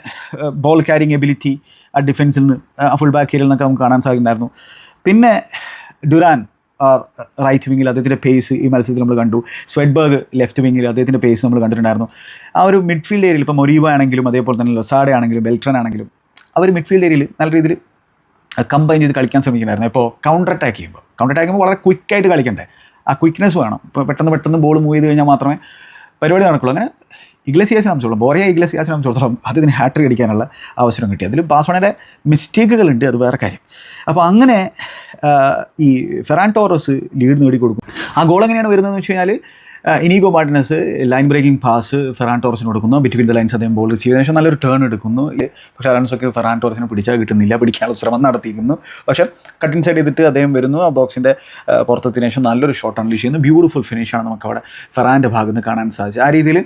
ബോൾ ക്യാരിങ് എബിലിറ്റി ആ ഡിഫൻസിൽ നിന്ന് ഫുൾ ബാക്ക് ഏരിയയിൽ നിന്നൊക്കെ നമുക്ക് കാണാൻ സാധിക്കുന്നുണ്ടായിരുന്നു. പിന്നെ ഡുറാൻ റൈറ്റ് വിങ്ങിൽ അദ്ദേഹത്തിൻ്റെ പേസ് ഈ മത്സരത്തിൽ നമ്മൾ കണ്ടു. സ്വെഡ്ബർഗ് ലെഫ്റ്റ് വിങ്ങിൽ അദ്ദേഹത്തിൻ്റെ പേസ് നമ്മൾ കണ്ടിട്ടുണ്ടായിരുന്നു. ആ ഒരു മിഡ്ഫീൽഡ് ഏരിയയിൽ ഇപ്പോൾ മൊറീബ ആണെങ്കിലും അതേപോലെ തന്നെ ലൊസാഡെ ആണെങ്കിലും ബെൽട്രൻ ആണെങ്കിലും അവർ മിഡ്ഫീൽഡ് ഏരിയയിൽ നല്ല രീതിയിൽ കമ്പൈൻ ചെയ്ത് കളിക്കാൻ ശ്രമിക്കുന്നുണ്ടായിരുന്നു. ഇപ്പോൾ കൗണ്ടർ അറ്റാക്ക് ചെയ്യുമ്പോൾ വളരെ ക്വിക്കായിട്ട് കളിക്കണ്ടേ, ആ ക്വിക്നെസ് വേണം. ഇപ്പോൾ പെട്ടെന്ന് ബോൾ മൂവ് ചെയ്ത് കഴിഞ്ഞാൽ മാത്രമേ പരിപാടി നടക്കുള്ളൂ. അങ്ങനെ ഇഗ്ലസിയാസിനെ സംബന്ധിച്ചോളം, ബോറിയ ഇഗ്ലസിയാസിനെ സംബന്ധിച്ചിടത്തോളം അദ്ദേഹത്തിന് ഹാട്രിക് അടിക്കാനുള്ള അവസരം കിട്ടി. അതിൽ ബാഴ്സലോണയുടെ മിസ്റ്റേക്കുകളുണ്ട്, അത് വേറെ കാര്യം. അപ്പോൾ അങ്ങനെ ഈ ഫെറാൻ ടോറസ് ലീഡ് നേടിക്കൊടുക്കും. ആ ഗോൾ എങ്ങനെയാണ് വരുന്നതെന്ന് വെച്ച് കഴിഞ്ഞാൽ Inigo Martinez line breaking pass Ferran ടോറസിന് കൊടുക്കുന്നു. ബിറ്റ്വീൻ ദ ലൈൻസ് അദ്ദേഹം ബോൾ റിസീവ് ചെയ്തതിനു ശേഷം നല്ലൊരു ടേൺ എടുക്കുന്നു. പക്ഷേ അലൻസോക്ക് ഫെറാൻ ടോറസിനെ പിടിച്ചാൽ കിട്ടുന്നില്ല, പിടിക്കാനുള്ള ശ്രമം നടത്തിയിരുന്നു. പക്ഷേ കട്ടിൻ സൈഡ് ചെയ്തിട്ട് അദ്ദേഹം വരുന്നു, ആ ബോക്സിൻ്റെ പുറത്തെത്തിയതിനു ശേഷം നല്ലൊരു ഷോട്ട് അൺലീഷ് ചെയ്യുന്നു. ബ്യൂട്ടിഫുൾ ഫിനിഷാണ് നമുക്ക് അവിടെ ഫെറാൻ്റെ ഭാഗത്ത് നിന്ന് കാണാൻ സാധിച്ചത്. ആ രീതിയിൽ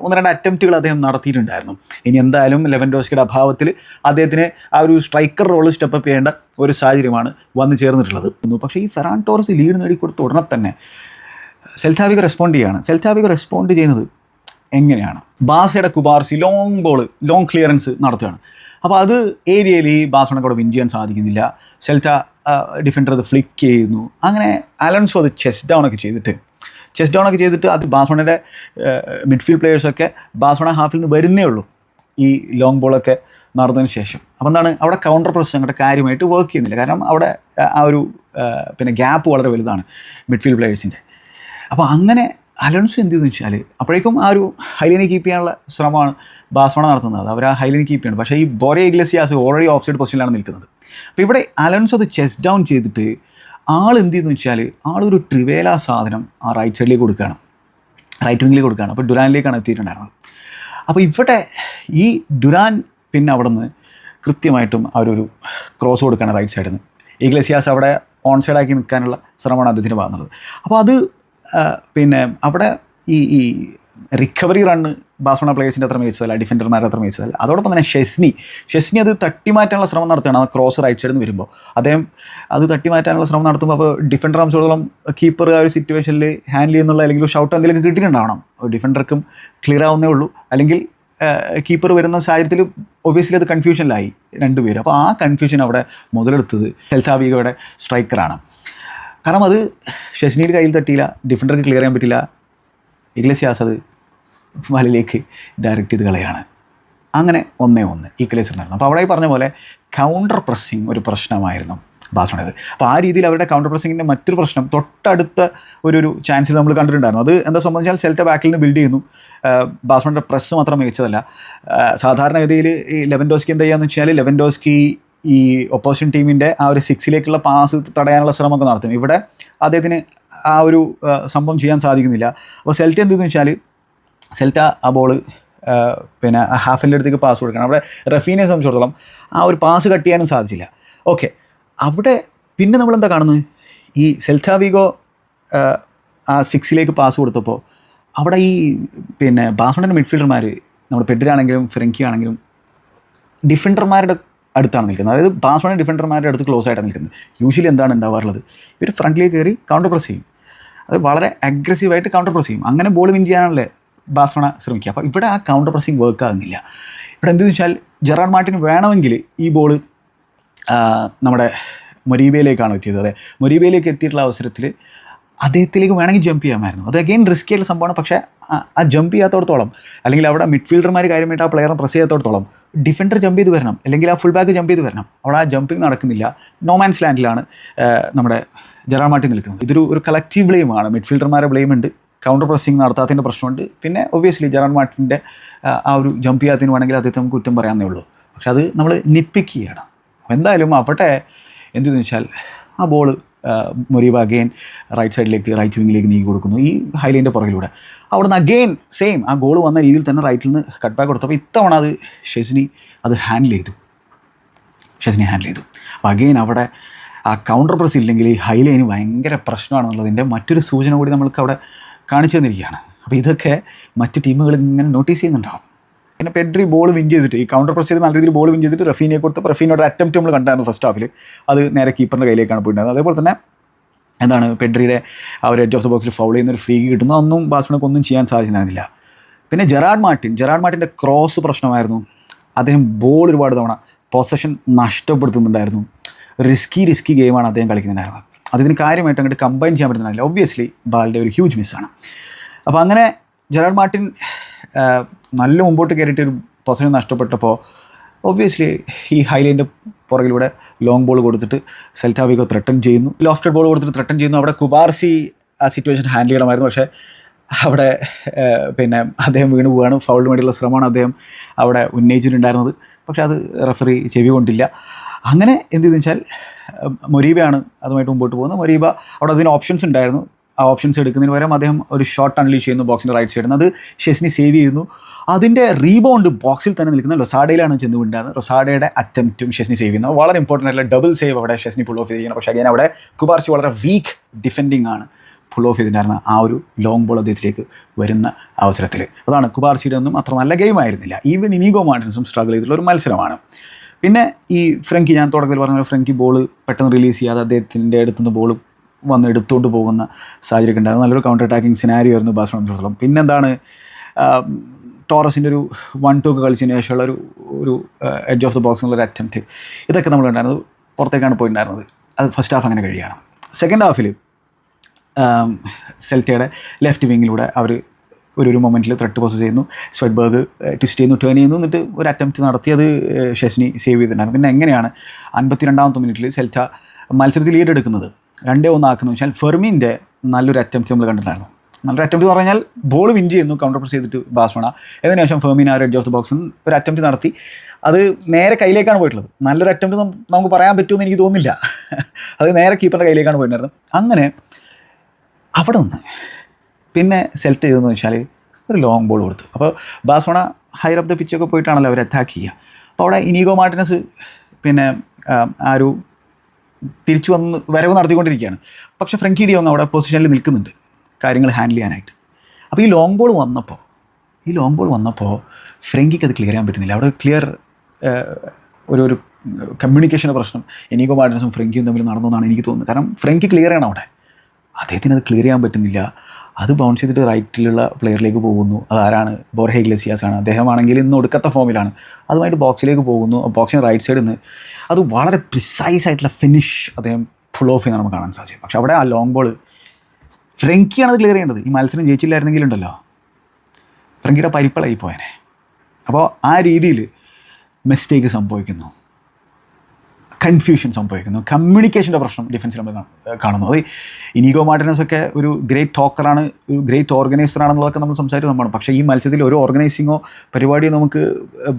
1-2 അറ്റംപ്റ്റുകൾ അദ്ദേഹം നടത്തിയിട്ടുണ്ടായിരുന്നു. ഇനി എന്തായാലും ലെവൻഡോസ്കിയുടെ അഭാവത്തിൽ അദ്ദേഹത്തിന് ആ ഒരു സ്ട്രൈക്കർ റോള് സ്റ്റെപ്പപ്പ് ചെയ്യേണ്ട ഒരു സാഹചര്യമാണ് വന്നു ചേർന്നിട്ടുള്ളത്. പക്ഷേ ഈ ഫെറാൻ ടോറസ് ലീഡ് നേടിക്കൊടുത്ത ഉടനെ തന്നെ സെൽറ്റാ വിഗോ റെസ്പോണ്ട് ചെയ്യുന്നത് എങ്ങനെയാണ്? ബാസയുടെ കുബാർസി ലോങ് ക്ലിയറൻസ് നടത്തുകയാണ്. അപ്പോൾ അത് ഏരിയയിൽ ഈ ബാഴ്സലോണയ്ക്ക് അവിടെ വിൻ ചെയ്യാൻ സാധിക്കുന്നില്ല. സെൽറ്റ ഡിഫൻഡർ അത് ഫ്ലിക്ക് ചെയ്യുന്നു. അങ്ങനെ അലൻസോ അത് ചെസ്റ്റ് ഡൗൺ ഒക്കെ ചെയ്തിട്ട് അത് ബാഴ്സലോണയുടെ മിഡ്ഫീൽഡ് പ്ലെയേഴ്സൊക്കെ ബാഴ്സലോണ ഹാഫിൽ നിന്ന് വരുന്നേ ഉള്ളൂ ഈ ലോങ് ബോളൊക്കെ നടന്നതിന് ശേഷം. അപ്പോൾ എന്താണ്, അവിടെ കൗണ്ടർ പ്രസ് അങ്ങോട്ട് കാര്യമായിട്ട് വർക്ക് ചെയ്യുന്നില്ല. കാരണം അവിടെ ആ ഒരു ഗ്യാപ്പ് വളരെ വലുതാണ് മിഡ്ഫീൽഡ് പ്ലെയേഴ്സിൻ്റെ. അപ്പോൾ അങ്ങനെ അലൻസോ എന്ത് ചെയ്തെന്ന് വെച്ചാൽ അപ്പോഴേക്കും ആ ഒരു ഹൈലൈനെ കീപ്പ് ചെയ്യാനുള്ള ശ്രമമാണ് ബാഴ്സലോണ നടത്തുന്നത്. അവർ ആ ഹൈലൈനെ കീപ്പ് ചെയ്യണം. പക്ഷേ ഈ ബോറിയ ഇഗ്ലസിയാസ് ഓൾറെഡി ഓഫ് സൈഡ് പൊസിഷനിലാണ് നിൽക്കുന്നത്. അപ്പോൾ ഇവിടെ അലൻസോ അത് ചെസ്റ്റ് ഡൗൺ ചെയ്തിട്ട് എന്ത് ചെയ്യുന്നു വെച്ചാൽ ആളൊരു ട്രിവേല സാധനം ആ റൈറ്റ് സൈഡിലേക്ക് കൊടുക്കുകയാണ്, റൈറ്റ് വിങ്ങിലേക്ക് കൊടുക്കുകയാണ്. അപ്പോൾ ഡുരാനിലേക്കാണ് എത്തിയിട്ടുണ്ടായിരുന്നത്. അപ്പോൾ ഇവിടെ ഈ ഡുരാൻ പിന്നെ അവിടെ നിന്ന് കൃത്യമായിട്ടും അവരൊരു ക്രോസ് കൊടുക്കുകയാണ് റൈറ്റ് സൈഡിൽ നിന്ന്. ഇഗ്ലസിയാസ് അവിടെ ഓൺ സൈഡാക്കി നിൽക്കാനുള്ള ശ്രമമാണ് അദ്ദേഹത്തിന് പറഞ്ഞത്. അപ്പോൾ അത് പിന്നെ അവിടെ ഈ റിക്കവറി റണ്ണ് ബാഴ്സലോണ പ്ലേയേഴ്സിൻ്റെ അത്ര മികച്ചതല്ല, ഡിഫൻഡർമാരുടെ അത്ര മികച്ചതല്ല. അതോടൊപ്പം തന്നെ ഷെസ്നി അത് തട്ടിമാറ്റാനുള്ള ശ്രമം നടത്തുകയാണ്. ആ ക്രോസ് റൈറ്റ് സൈഡിൽ നിന്ന് വരുമ്പോൾ അദ്ദേഹം അത് തട്ടിമാറ്റാനുള്ള ശ്രമം നടത്തുമ്പോൾ അപ്പോൾ ഡിഫൻഡർ സംബന്ധിച്ചിടത്തോളം കീപ്പർ ആ ഒരു സിറ്റുവേഷനിൽ ഹാൻഡിൽ ചെയ്യുന്നുള്ള അല്ലെങ്കിൽ ഷൗട്ട് എന്തെങ്കിലും കിട്ടിയിട്ടുണ്ടാവണം. ഡിഫൻഡർക്കും ക്ലിയർ ആവുന്നേ ഉള്ളൂ. അല്ലെങ്കിൽ കീപ്പർ വരുന്ന സാഹചര്യത്തിൽ ഒബ്വിയസ്ലി അത് കൺഫ്യൂഷനിലായി രണ്ടുപേരും. അപ്പോൾ ആ കൺഫ്യൂഷൻ അവിടെ മുതലെടുത്തത് സെൽറ്റാ വിഗോയുടെ സ്ട്രൈക്കറാണ്. കാരണം അത് ഷെസ്നിയിൽ കയ്യിൽ തട്ടിയില്ല, ഡിഫൻഡർക്ക് ക്ലിയർ ചെയ്യാൻ പറ്റില്ല. ഇഗ്ലസിയാസ് അത് വലയിലേക്ക് ഡയറക്റ്റ് ചെയ്ത് കളയാണ്. അങ്ങനെ 1-1 ഈക്വലൈസർ നടന്നു. അപ്പോൾ അവിടെ പറഞ്ഞ പോലെ കൗണ്ടർ പ്രസ്സിങ് ഒരു പ്രശ്നമായിരുന്നു ബാഴ്സലോണയത്. അപ്പോൾ ആ രീതിയിൽ അവരുടെ കൗണ്ടർ പ്രസ്സിങ്ങിൻ്റെ മറ്റൊരു പ്രശ്നം തൊട്ടടുത്ത ഒരു ചാൻസിൽ നമ്മൾ കണ്ടിട്ടുണ്ടായിരുന്നു. അത് എന്താ സംബന്ധിച്ചാൽ സെൽറ്റ ബാക്കിൽ നിന്ന് ബിൽഡ് ചെയ്യുന്നു. ബാഴ്സലോണയുടെ പ്രസ് മാത്രം മികച്ചതല്ല. സാധാരണഗതിയിൽ ഈ ലെവൻഡോസ്കി എന്താ ചെയ്യുകയെന്ന് വെച്ചാൽ ലെവൻഡോസ്കി ഈ ഒപ്പോസിഷൻ ടീമിൻ്റെ ആ ഒരു 6ലേക്കുള്ള പാസ് തടയാനുള്ള ശ്രമമൊക്കെ നടത്തും. ഇവിടെ അദ്ദേഹത്തിന് ആ ഒരു സംഭവം ചെയ്യാൻ സാധിക്കുന്നില്ല. അപ്പോൾ സെൽറ്റ എന്തെന്ന് വെച്ചാൽ സെൽറ്റ ആ ബോള് പിന്നെ ഹാഫിൻ്റെ അടുത്തേക്ക് പാസ് കൊടുക്കണം. അവിടെ റഫീനെ സംബന്ധിച്ചിടത്തോളം ആ ഒരു പാസ് കട്ട് ചെയ്യാനും സാധിച്ചില്ല. ഓക്കെ, അവിടെ പിന്നെ നമ്മളെന്താ കാണുന്നത്, ഈ സെൽറ്റാ വിഗോ ആ 6ലേക്ക് പാസ് കൊടുത്തപ്പോൾ അവിടെ ഈ പിന്നെ ബാഴ്സലോണയുടെ മിഡ്ഫീൽഡർമാർ നമ്മുടെ പെഡ്രി ആണെങ്കിലും ഫ്രെങ്കി ആണെങ്കിലും ഡിഫൻഡർമാരുടെ അടുത്താണ് നിൽക്കുന്നത്. അതായത് ബാഴ്സലോണ ഡിഫൻഡർമാരുടെ അടുത്ത് ക്ലോസ് ആയിട്ടാണ് നിൽക്കുന്നത്. യൂഷ്വലി എന്താണ് ഉണ്ടാവാറുള്ളത്, ഇവർ ഫ്രണ്ടിലേക്ക് കയറി കൗണ്ടർ പ്രസ് ചെയ്യും. അത് വളരെ അഗ്രസീവായിട്ട് കൗണ്ടർ പ്രസ് ചെയ്യും. അങ്ങനെ ബോൾ വിൻ ചെയ്യാനാണല്ലേ ബാഴ്സലോണ ശ്രമിക്കുക. അപ്പോൾ ഇവിടെ ആ കൗണ്ടർ പ്രസ്സിങ് വർക്ക് ആകുന്നില്ല. ഇവിടെ എന്തെന്ന് വെച്ചാൽ ജെറാർഡ് മാർട്ടിൻ വേണമെങ്കിൽ ഈ ബോൾ നമ്മുടെ മൊറീബയിലേക്കാണ് എത്തിയത്. അതെ, മൊറീബയിലേക്ക് എത്തിയിട്ടുള്ള അവസരത്തിൽ അദ്ദേഹത്തിലേക്ക് വേണമെങ്കിൽ ജമ്പ് ചെയ്യാമായിരുന്നു. അത് അഗെയിൻ റിസ്ക് ചെയ്യുന്ന സംഭവമാണ്. പക്ഷേ ആ ജമ്പ് ചെയ്യാത്തോടത്തോളം അല്ലെങ്കിൽ അവിടെ മിഡ്ഫീൽഡർമാർ കാര്യമായിട്ട് ആ പ്ലെയറെ പ്രസ് ചെയ്യാത്തോടത്തോളം ഡിഫൻഡർ ജമ്പ് ചെയ്ത് വരണം, അല്ലെങ്കിൽ ആ ഫുൾ ബാക്ക് ജമ്പ് ചെയ്ത് വരണം. അവിടെ ആ ജമ്പിങ് നടക്കുന്നില്ല. നോമാൻസ് ലാൻഡിലാണ് നമ്മുടെ ജെറാർഡ് മാർട്ടിൻ നിൽക്കുന്നത്. ഇതൊരു കളക്റ്റീവ് ബ്ലെയിമാണ്. മിഡ്ഫീൽഡർമാരെ ബ്ലെയിം ഉണ്ട്, കൗണ്ടർ പ്രസ്സിങ് നടത്താത്തതിൻ്റെ പ്രശ്നമുണ്ട്, പിന്നെ ഒബ്വിയസ്ലി ജെറാർഡ് മാർട്ടിൻ്റെ ആ ഒരു ജമ്പ് ചെയ്യാത്തതിന് വേണമെങ്കിൽ അദ്ദേഹത്തെ നമുക്ക് കുറ്റം പറയാമെന്നേ ഉള്ളൂ. പക്ഷെ അത് നമ്മൾ നിപ്പിക്ക് ചെയ്യണം. അപ്പോൾ എന്തായാലും അവിടെ എന്തെന്ന് വെച്ചാൽ ആ ബോൾ മൊറീബ അഗെയിൻ റൈറ്റ് സൈഡിലേക്ക് റൈറ്റ് വിങ്ങിലേക്ക് നീക്കി കൊടുക്കുന്നു ഈ ഹൈലൈൻ്റെ പുറകിലൂടെ. അവിടെ നിന്ന് അഗെയിൻ സെയിം ആ ഗോൾ വന്ന രീതിയിൽ തന്നെ റൈറ്റിൽ നിന്ന് കട്ട് ബാക്ക് കൊടുത്തപ്പോൾ ഇത്തവണ അത് ഷെസ്നി ഹാൻഡിൽ ചെയ്തു. അപ്പോൾ അഗെയിൻ അവിടെ ആ കൗണ്ടർ പ്രസ് ഇല്ലെങ്കിൽ ഈ ഹൈലൈന് ഭയങ്കര പ്രശ്നമാണെന്നുള്ളതിൻ്റെ മറ്റൊരു സൂചന കൂടി നമ്മൾക്ക് അവിടെ കാണിച്ചു തന്നിരിക്കുകയാണ്. അപ്പോൾ ഇതൊക്കെ മറ്റ് ടീമുകൾ ഇങ്ങനെ നോട്ടീസ് ചെയ്യുന്നുണ്ടാവും. പിന്നെ പെഡ്രി ബോൾ വിൻ ചെയ്തിട്ട് ഈ കൗണ്ടർ പ്രസ് ചെയ്ത് നല്ല രീതിയിൽ ബോൾ വിൻ ചെയ്തിട്ട് റഫീനെ കൊടുത്ത് റഫീനോട് അറ്റംപ്റ്റ് നമ്മൾ കണ്ടായിരുന്നു ഫസ്റ്റ് ഹാഫിൽ. അത് നേരെ കീപ്പറിൻ്റെ കയ്യിലേക്കാണ് പോയിട്ടുണ്ടായിരുന്നത്. അതേപോലെ തന്നെ എന്താണ് പെഡ്രിയുടെ ആ ഒരു എഡ്ജ് ഓഫ് ദ ബോക്സിൽ ഫൗൾ ചെയ്യുന്നൊരു ഫ്രീ കിട്ടുന്ന ഒന്നും ബാഴ്സലോണയ്ക്ക് ഒന്നും ചെയ്യാൻ സാധിച്ചിരുന്നില്ല. പിന്നെ ജെറാർഡ് മാർട്ടിൻ്റെ ക്രോസ് പ്രശ്നമായിരുന്നു. അദ്ദേഹം ബോൾ ഒരുപാട് തവണ പൊസഷൻ നഷ്ടപ്പെടുത്തുന്നുണ്ടായിരുന്നു. റിസ്കി ഗെയിമാണ് അദ്ദേഹം കളിക്കുന്നുണ്ടായിരുന്നത്. അതിന് കാര്യമായിട്ട് അങ്ങോട്ട് കമ്പൈൻ ചെയ്യാൻ പറ്റുന്നില്ല. ഒബ്വിയസ്ലി ബാലിൻ്റെ ഒരു ഹ്യൂജ് മിസ്സാണ്. അപ്പോൾ അങ്ങനെ ജെറാർഡ് മാർട്ടിൻ നല്ല മുമ്പോട്ട് കയറിയിട്ട് ഒരു പൊസിഷൻ നഷ്ടപ്പെട്ടപ്പോൾ ഒബ്വിയസ്ലി ഈ ഹൈലൈൻ്റെ പുറകിലൂടെ ലോങ് ബോൾ കൊടുത്തിട്ട് സെൽറ്റ വിഗോ ത്രെട്ടൻ ചെയ്യുന്നു, ലോഫ്റ്റഡ് ബോൾ കൊടുത്തിട്ട് ത്രെട്ടൻ ചെയ്യുന്നു. അവിടെ കുബാർസി ആ സിറ്റുവേഷൻ ഹാൻഡിൽ ചെയ്യണമായിരുന്നു. പക്ഷേ അവിടെ പിന്നെ അദ്ദേഹം വീണ് പോവുകയാണ്. ഫൗളിന് വേണ്ടിയുള്ള ശ്രമമാണ് അദ്ദേഹം അവിടെ ഉന്നയിച്ചിട്ടുണ്ടായിരുന്നത്. പക്ഷേ അത് റെഫറി ചെവി കൊണ്ടില്ല. അങ്ങനെ എന്ത് ചെയ്തെന്ന് വെച്ചാൽ മൊരീബയാണ് അതുമായിട്ട് മുമ്പോട്ട് പോകുന്നത്. മൊരീബ അവിടെ അതിന് ഓപ്ഷൻസ് ഉണ്ടായിരുന്നു. ആ ഓപ്ഷൻസ് എടുക്കുന്നതിന് പകരം അദ്ദേഹം ഒരു ഷോട്ട് അൺലീഷ് ചെയ്യുന്നു ബോക്സിൻ്റെ റൈറ്റ് സൈഡിൽ നിന്ന്. അത് ഷെസ്നി സേവ് ചെയ്യുന്നു. അതിൻ്റെ റീബൗണ്ട് ബോക്സിൽ തന്നെ നിൽക്കുന്ന റൊസാഡയിലാണ് ചെന്ന് വീണ്ടായിരുന്നത്. റൊസാഡയുടെ അറ്റംപ്റ്റും ഷെസ്നി സേവ് ചെയ്യുന്നത് വളരെ ഇമ്പോർട്ടൻ്റ് ആയിട്ടുള്ള ഡബിൾ സേവ് അവിടെ ഷെസ്നി പുൾ ഓഫ് ചെയ്തിരിക്കണം. പക്ഷേ അഗൈൻ അവിടെ കുബാർസി വളരെ വീക്ക് ഡിഫെൻഡിങ് ആണ് പുൾ ഓഫ് ചെയ്തിട്ടുണ്ടായിരുന്ന ആ ഒരു ലോങ് ബോൾ അദ്ദേഹത്തിലേക്ക് വരുന്ന അവസരത്തിൽ. അതാണ് കുബാർസിയുടെ ഒന്നും അത്ര നല്ല ഗെയിം ആയിരുന്നില്ല. ഈവൻ ഇനീഗോ മാർട്ടിൻസും സ്ട്രഗിൾ ചെയ്തിട്ടുള്ള ഒരു മത്സരമാണ്. പിന്നെ ഈ ഫ്രങ്കി, ഞാൻ തുടക്കത്തിൽ പറഞ്ഞ ഫ്രങ്കി ബോൾ പെട്ടെന്ന് റിലീസ് ചെയ്യാതെ അദ്ദേഹത്തിൻ്റെ അടുത്തുനിന്ന് ബോൾ വന്ന് എടുത്തുകൊണ്ട് പോകുന്ന സാഹചര്യം ഉണ്ടായിരുന്നു. നല്ലൊരു കൗണ്ടർ അറ്റാക്കിംഗ് സിനാരിയോ ആയിരുന്നു ബാഴ്സലോണ. പിന്നെന്താണ് ടോറസിൻ്റെ ഒരു 1-2 ഒക്കെ കളിച്ചതിന് ശേഷമുള്ള ഒരു എഡ്ജ് ഓഫ് ദ ബോക്സ് എന്നുള്ളൊരു അറ്റംപ്റ്റ്, ഇതൊക്കെ നമ്മൾ ഉണ്ടായിരുന്നത് പുറത്തേക്കാണ് പോയിട്ടുണ്ടായിരുന്നത്. അത് ഫസ്റ്റ് ഹാഫ് അങ്ങനെ കഴിയുകയാണ്. സെക്കൻഡ് ഹാഫിൽ സെൽറ്റയുടെ ലെഫ്റ്റ് വിങ്ങിലൂടെ അവർ ഒരു മൊമെൻറ്റിൽ ത്രെട്ട് പോസ് ചെയ്യുന്നു, സ്വെഡ്ബർഗ് ട്വിസ്റ്റ് ചെയ്യുന്നു, ടേൺ ചെയ്യുന്നു, എന്നിട്ട് ഒരു അറ്റംപ്റ്റ് നടത്തി അത് ഷെസ്നി സേവ് ചെയ്തിട്ടുണ്ടായിരുന്നു. പിന്നെ എങ്ങനെയാണ് 52ാമത്തെ മിനിറ്റിൽ സെൽറ്റ മത്സരത്തിൽ ലീഡ് എടുക്കുന്നത് 2-1 ആക്കുന്നത് വെച്ചാൽ ഫെർമീൻ്റെ നല്ലൊരു അറ്റംപ്റ്റ് നമ്മൾ കണ്ടിട്ടുണ്ടായിരുന്നു. നല്ലൊരു അറ്റംപ്റ്റ് എന്ന് പറഞ്ഞാൽ ബോൾ വിൻ ചെയ്യുന്നു, കൗണ്ടർ പ്രസ് ചെയ്തിട്ട് ബാഴ്സലോണ. അതിനുശേഷം ഫെർമീൻ ആ ഒരു എഡ്ജ് ഓഫ് ദ ബോക്സിൽ ഒരു അറ്റംപ്റ്റ് നടത്തി, അത് നേരെ കയ്യിലേക്കാണ് പോയിട്ടുള്ളത്. നല്ലൊരു അറ്റംപ്റ്റ് നമുക്ക് പറയാൻ പറ്റുമെന്ന് എനിക്ക് തോന്നുന്നില്ല. അത് നേരെ കീപ്പറിൻ്റെ കയ്യിലേക്കാണ് പോയിട്ടുണ്ടായിരുന്നത്. അങ്ങനെ അവിടെ നിന്ന് പിന്നെ സെലക്ട് ചെയ്തതെന്ന് വെച്ചാൽ ഒരു ലോങ് ബോൾ കൊടുത്തു. അപ്പോൾ ബാഴ്സലോണ ഹൈർ അപ്പ് ദ പിച്ചൊക്കെ പോയിട്ടാണല്ലോ അവർ അറ്റാക്ക് ചെയ്യുക. അപ്പോൾ അവിടെ ഇനീഗോ മാർട്ടിനസ് പിന്നെ ആ ഒരു തിരിച്ചു വരവ് നടത്തിക്കൊണ്ടിരിക്കുകയാണ്. പക്ഷേ ഫ്രങ്കി ഡി യോങ് അവിടെ പൊസിഷനിൽ നിൽക്കുന്നുണ്ട് കാര്യങ്ങൾ ഹാൻഡിൽ ചെയ്യാനായിട്ട്. അപ്പോൾ ഈ ലോങ് ബോൾ വന്നപ്പോൾ ഫ്രങ്കിക്ക് അത് ക്ലിയർ ചെയ്യാൻ പറ്റുന്നില്ല. അവിടെ ക്ലിയർ ഒരു കമ്മ്യൂണിക്കേഷൻ്റെ പ്രശ്നം ഇനീഗോ മാർട്ടിനസും ഫ്രങ്കിയും തമ്മിൽ നടന്നു എന്നാണ് എനിക്ക് തോന്നുന്നത്. കാരണം ഫ്രങ്കി ക്ലിയർ ചെയ്യണം, അവിടെ അദ്ദേഹത്തിന് അത് ക്ലിയർ ചെയ്യാൻ പറ്റുന്നില്ല. അത് ബൗൺസ് ചെയ്തിട്ട് റൈറ്റിലുള്ള പ്ലെയറിലേക്ക് പോകുന്നു. അതാരാണ്? ബോർഹെ ഇഗ്ലെസിയാസ് ആണ്. അദ്ദേഹമാണെങ്കിൽ ഇന്ന് ഒടുക്കത്തെ ഫോമിലാണ്. അതുമായിട്ട് ബോക്സിലേക്ക് പോകുന്നു. ബോക്സിന് റൈറ്റ് സൈഡിൽ നിന്ന് അത് വളരെ പ്രിസൈസ് ആയിട്ടുള്ള ഫിനിഷ് അദ്ദേഹം ഫുൾ ഓഫ് ചെയ്യുന്ന നമുക്ക് കാണാൻ സാധിക്കും. പക്ഷെ അവിടെ ആ ലോങ് ബോൾ ഫ്രങ്കിയാണ് അത് ക്ലിയർ ചെയ്യേണ്ടത്. ഈ മത്സരം ജയിച്ചില്ലായിരുന്നെങ്കിലുണ്ടല്ലോ ഫ്രങ്കിയുടെ പരിപ്പളായി പോയനെ. അപ്പോൾ ആ രീതിയിൽ മിസ്റ്റേക്ക് സംഭവിക്കുന്നു, കൺഫ്യൂഷൻ സംഭവിക്കുന്നു, കമ്മ്യൂണിക്കേഷൻ്റെ പ്രശ്നം ഡിഫൻസിൽ നമ്മൾ കാണുന്നു. അത് ഇനീഗോ മാർട്ടിനസൊക്കെ ഒരു ഗ്രേറ്റ് ടോക്കറാണ്, ഒരു ഗ്രേറ്റ് ഓർഗനൈസറാണെന്നുള്ളതൊക്കെ നമ്മൾ സംസാരിച്ച് നമ്മളാണ്. പക്ഷേ ഈ മത്സരത്തിൽ ഒരു ഓർഗനൈസിങ്ങോ പരിപാടിയോ നമുക്ക്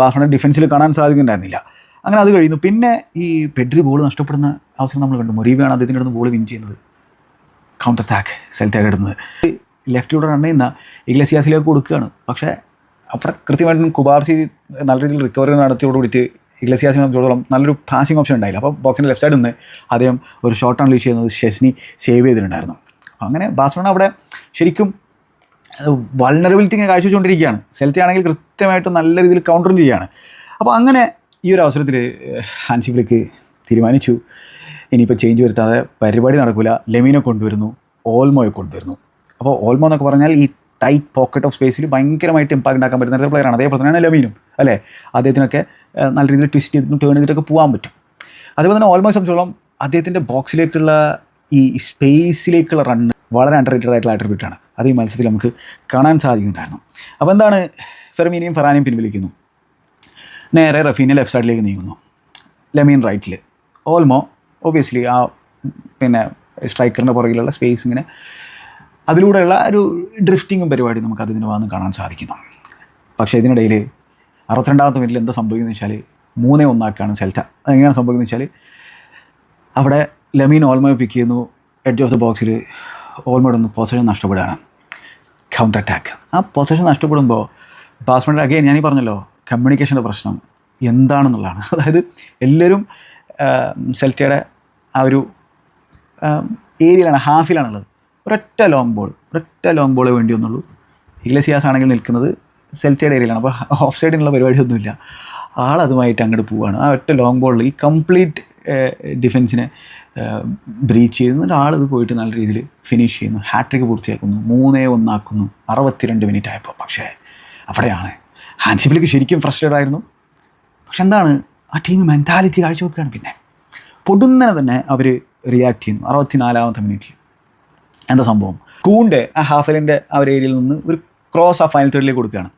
ബാഴ്സലോണ ഡിഫൻസിൽ കാണാൻ സാധിക്കുന്നുണ്ടായിരുന്നില്ല. അങ്ങനെ അത് കഴിയുന്നു. പിന്നെ ഈ പെഡ്രി ബോൾ നഷ്ടപ്പെടുന്ന അവസരം നമ്മൾ കണ്ടു. മൊറീബയാണ് അദ്ദേഹത്തിൻ്റെ അടുത്ത് ബോൾ വിൻ ചെയ്യുന്നത്, കൗണ്ടർ അറ്റാക്ക് സെൽറ്റയുടെ ഇടുന്നത്. ലെഫ്റ്റിലൂടെ റൺ ചെയ്യുന്ന ഇഗ്ലെസിയാസിലേക്ക് കൊടുക്കുകയാണ്. പക്ഷേ അവിടെ കൃത്യമായിട്ടും കുബാർസി നല്ല രീതിയിൽ റിക്കവറി നടത്തിയോടുകൂടിയിട്ട് ഇഗ്ലെസിയാസിനെ സംബന്ധിച്ചിടത്തോളം നല്ലൊരു പാസിംഗ് ഓപ്ഷൻ ഉണ്ടായില്ല. അപ്പോൾ ബോക്സിൻ്റെ ലെഫ്റ്റ് സൈഡിൽ നിന്ന് അദ്ദേഹം ഒരു ഷോട്ട് അൺലീഷ് ചെയ്യുന്നത് ഷെസ്നി സേവ് ചെയ്തിട്ടുണ്ടായിരുന്നു. അങ്ങനെ ബാഴ്സലോണ അവിടെ ശരിക്കും വൾനറബിലിറ്റി ഇങ്ങനെ കാഴ്ചവെച്ചുകൊണ്ടിരിക്കുകയാണ്. സെൽറ്റ ആണെങ്കിൽ കൃത്യമായിട്ട് നല്ല രീതിയിൽ കൗണ്ടറും ചെയ്യുകയാണ്. അപ്പോൾ അങ്ങനെ ഈ ഒരു അവസരത്തിൽ ഹാൻസി ഫ്ലിക്ക് തീരുമാനിച്ചു ഇനിയിപ്പോൾ ചേഞ്ച് വരുത്താതെ പരിപാടി നടക്കില്ല. ലെമീനെ കൊണ്ടുവരുന്നു, ഓൾമോയെ കൊണ്ടുവരുന്നു. അപ്പോൾ ഓൾമോ എന്നൊക്കെ പറഞ്ഞാൽ ഈ ടൈറ്റ് പോക്കറ്റ് ഓഫ് സ്പേസിൽ ഭയങ്കരമായിട്ട് ഇമ്പാക്ട് ഉണ്ടാക്കാൻ പറ്റുന്ന പ്ലെയറാണ്. അതേപോലെ തന്നെയാണ് ലെമീനും അല്ലേ. അദ്ദേഹത്തിനൊക്കെ നല്ല രീതിയിൽ ട്വിസ്റ്റ് ചെയ്തിട്ടും ടേൺ ചെയ്തിട്ടൊക്കെ പോകാൻ പറ്റും. അതേപോലെ തന്നെ ഓൾമോയെ സംബന്ധിച്ചോളം അദ്ദേഹത്തിൻ്റെ ബോക്സിലേക്കുള്ള ഈ സ്പേസിലേക്കുള്ള റണ്ണ് വളരെ അണ്ടർ റേറ്റഡ് ആയിട്ടുള്ള ആട്രിബ്യൂട്ടാണ്. അത് ഈ മത്സരത്തിൽ നമുക്ക് കാണാൻ സാധിക്കുന്നുണ്ടായിരുന്നു. അപ്പോൾ എന്താണ്, ഫെർമീനെയും ഫെറാനെയും പിൻവലിക്കുന്നു, നേരെ റഫീനെ ലെഫ്റ്റ് സൈഡിലേക്ക് നീങ്ങുന്നു, ലെമീൻ റൈറ്റിൽ, ഓൾമോ ഒബ്വിയസ്ലി ആ പിന്നെ സ്ട്രൈക്കറിൻ്റെ പുറകിലുള്ള സ്പേസ് ഇങ്ങനെ അതിലൂടെയുള്ള ഒരു ഡ്രിഫ്റ്റിങ്ങും പരിപാടി നമുക്ക് അതിന് വന്ന് കാണാൻ സാധിക്കുന്നു. പക്ഷേ ഇതിനിടയിൽ 62ാമത്തെ മിനിറ്റിൽ എന്താ സംഭവിക്കുന്നത് വെച്ചാൽ 3-1 സെൽറ്റ. അതെങ്ങനെയാണ് സംഭവിക്കുന്നത് വെച്ചാൽ അവിടെ ലെമീൻ ഓൾമോയെ പിക്ക് ചെയ്യുന്നു, എഡ്ജ് ഓഫ് ദ ബോക്സിൽ ഓൾമോയുടെ ഒന്ന് പൊസിഷൻ നഷ്ടപ്പെടുകയാണ്, കൗണ്ടർ അറ്റാക്ക്. ആ പൊസിഷൻ നഷ്ടപ്പെടുമ്പോൾ ബാഴ്സലോണ അഗെയിൻ ഞാനീ പറഞ്ഞല്ലോ കമ്മ്യൂണിക്കേഷൻ്റെ പ്രശ്നം എന്താണെന്നുള്ളതാണ്. അതായത് എല്ലാവരും സെൽറ്റയുടെ ആ ഒരു ഏരിയയിലാണ്, ഹാഫിലാണുള്ളത്. ഒരൊറ്റ ലോങ് ബോളേ വേണ്ടി വന്നുള്ളൂ. ഇഗ്ലെസിയാസ് ആണെങ്കിൽ നിൽക്കുന്നത് സെൽറ്റയുടെ ഏരിയയിലാണ്. അപ്പോൾ ഓഫ് സൈഡിനുള്ള പരിപാടിയൊന്നുമില്ല. ആളതുമായിട്ട് അങ്ങോട്ട് പോവുകയാണ്. ആ ഒറ്റ ലോങ് ബോളിൽ ഈ കംപ്ലീറ്റ് ഡിഫൻസിനെ ബ്രീച്ച് ചെയ്യുന്നു. ആളിത് പോയിട്ട് നല്ല രീതിയിൽ ഫിനിഷ് ചെയ്യുന്നു, ഹാട്രിക്ക് പൂർത്തിയാക്കുന്നു, 3-1 62 മിനിറ്റ് ആയപ്പോൾ. പക്ഷേ അവിടെയാണ് ഹാൻസി ഫ്ലിക്ക് ശരിക്കും ഫ്രസ്ട്രേറ്റഡ് ആയിരുന്നു. പക്ഷെ എന്താണ്, ആ ടീം മെൻറ്റാലിറ്റി കാഴ്ചവെക്കുകയാണ്. പിന്നെ പൊടുന്നനെ തന്നെ അവർ റിയാക്ട് ചെയ്യുന്നു 64ാമത്തെ മിനിറ്റിൽ. എന്താ സംഭവം? കൂണ്ടെ ആ ഹാഫലിൻ്റെ ആ ഒരു ഏരിയയിൽ നിന്ന് ഒരു ക്രോസ് ആ ഫൈനൽ തേർഡിലേക്ക് കൊടുക്കുകയാണ്.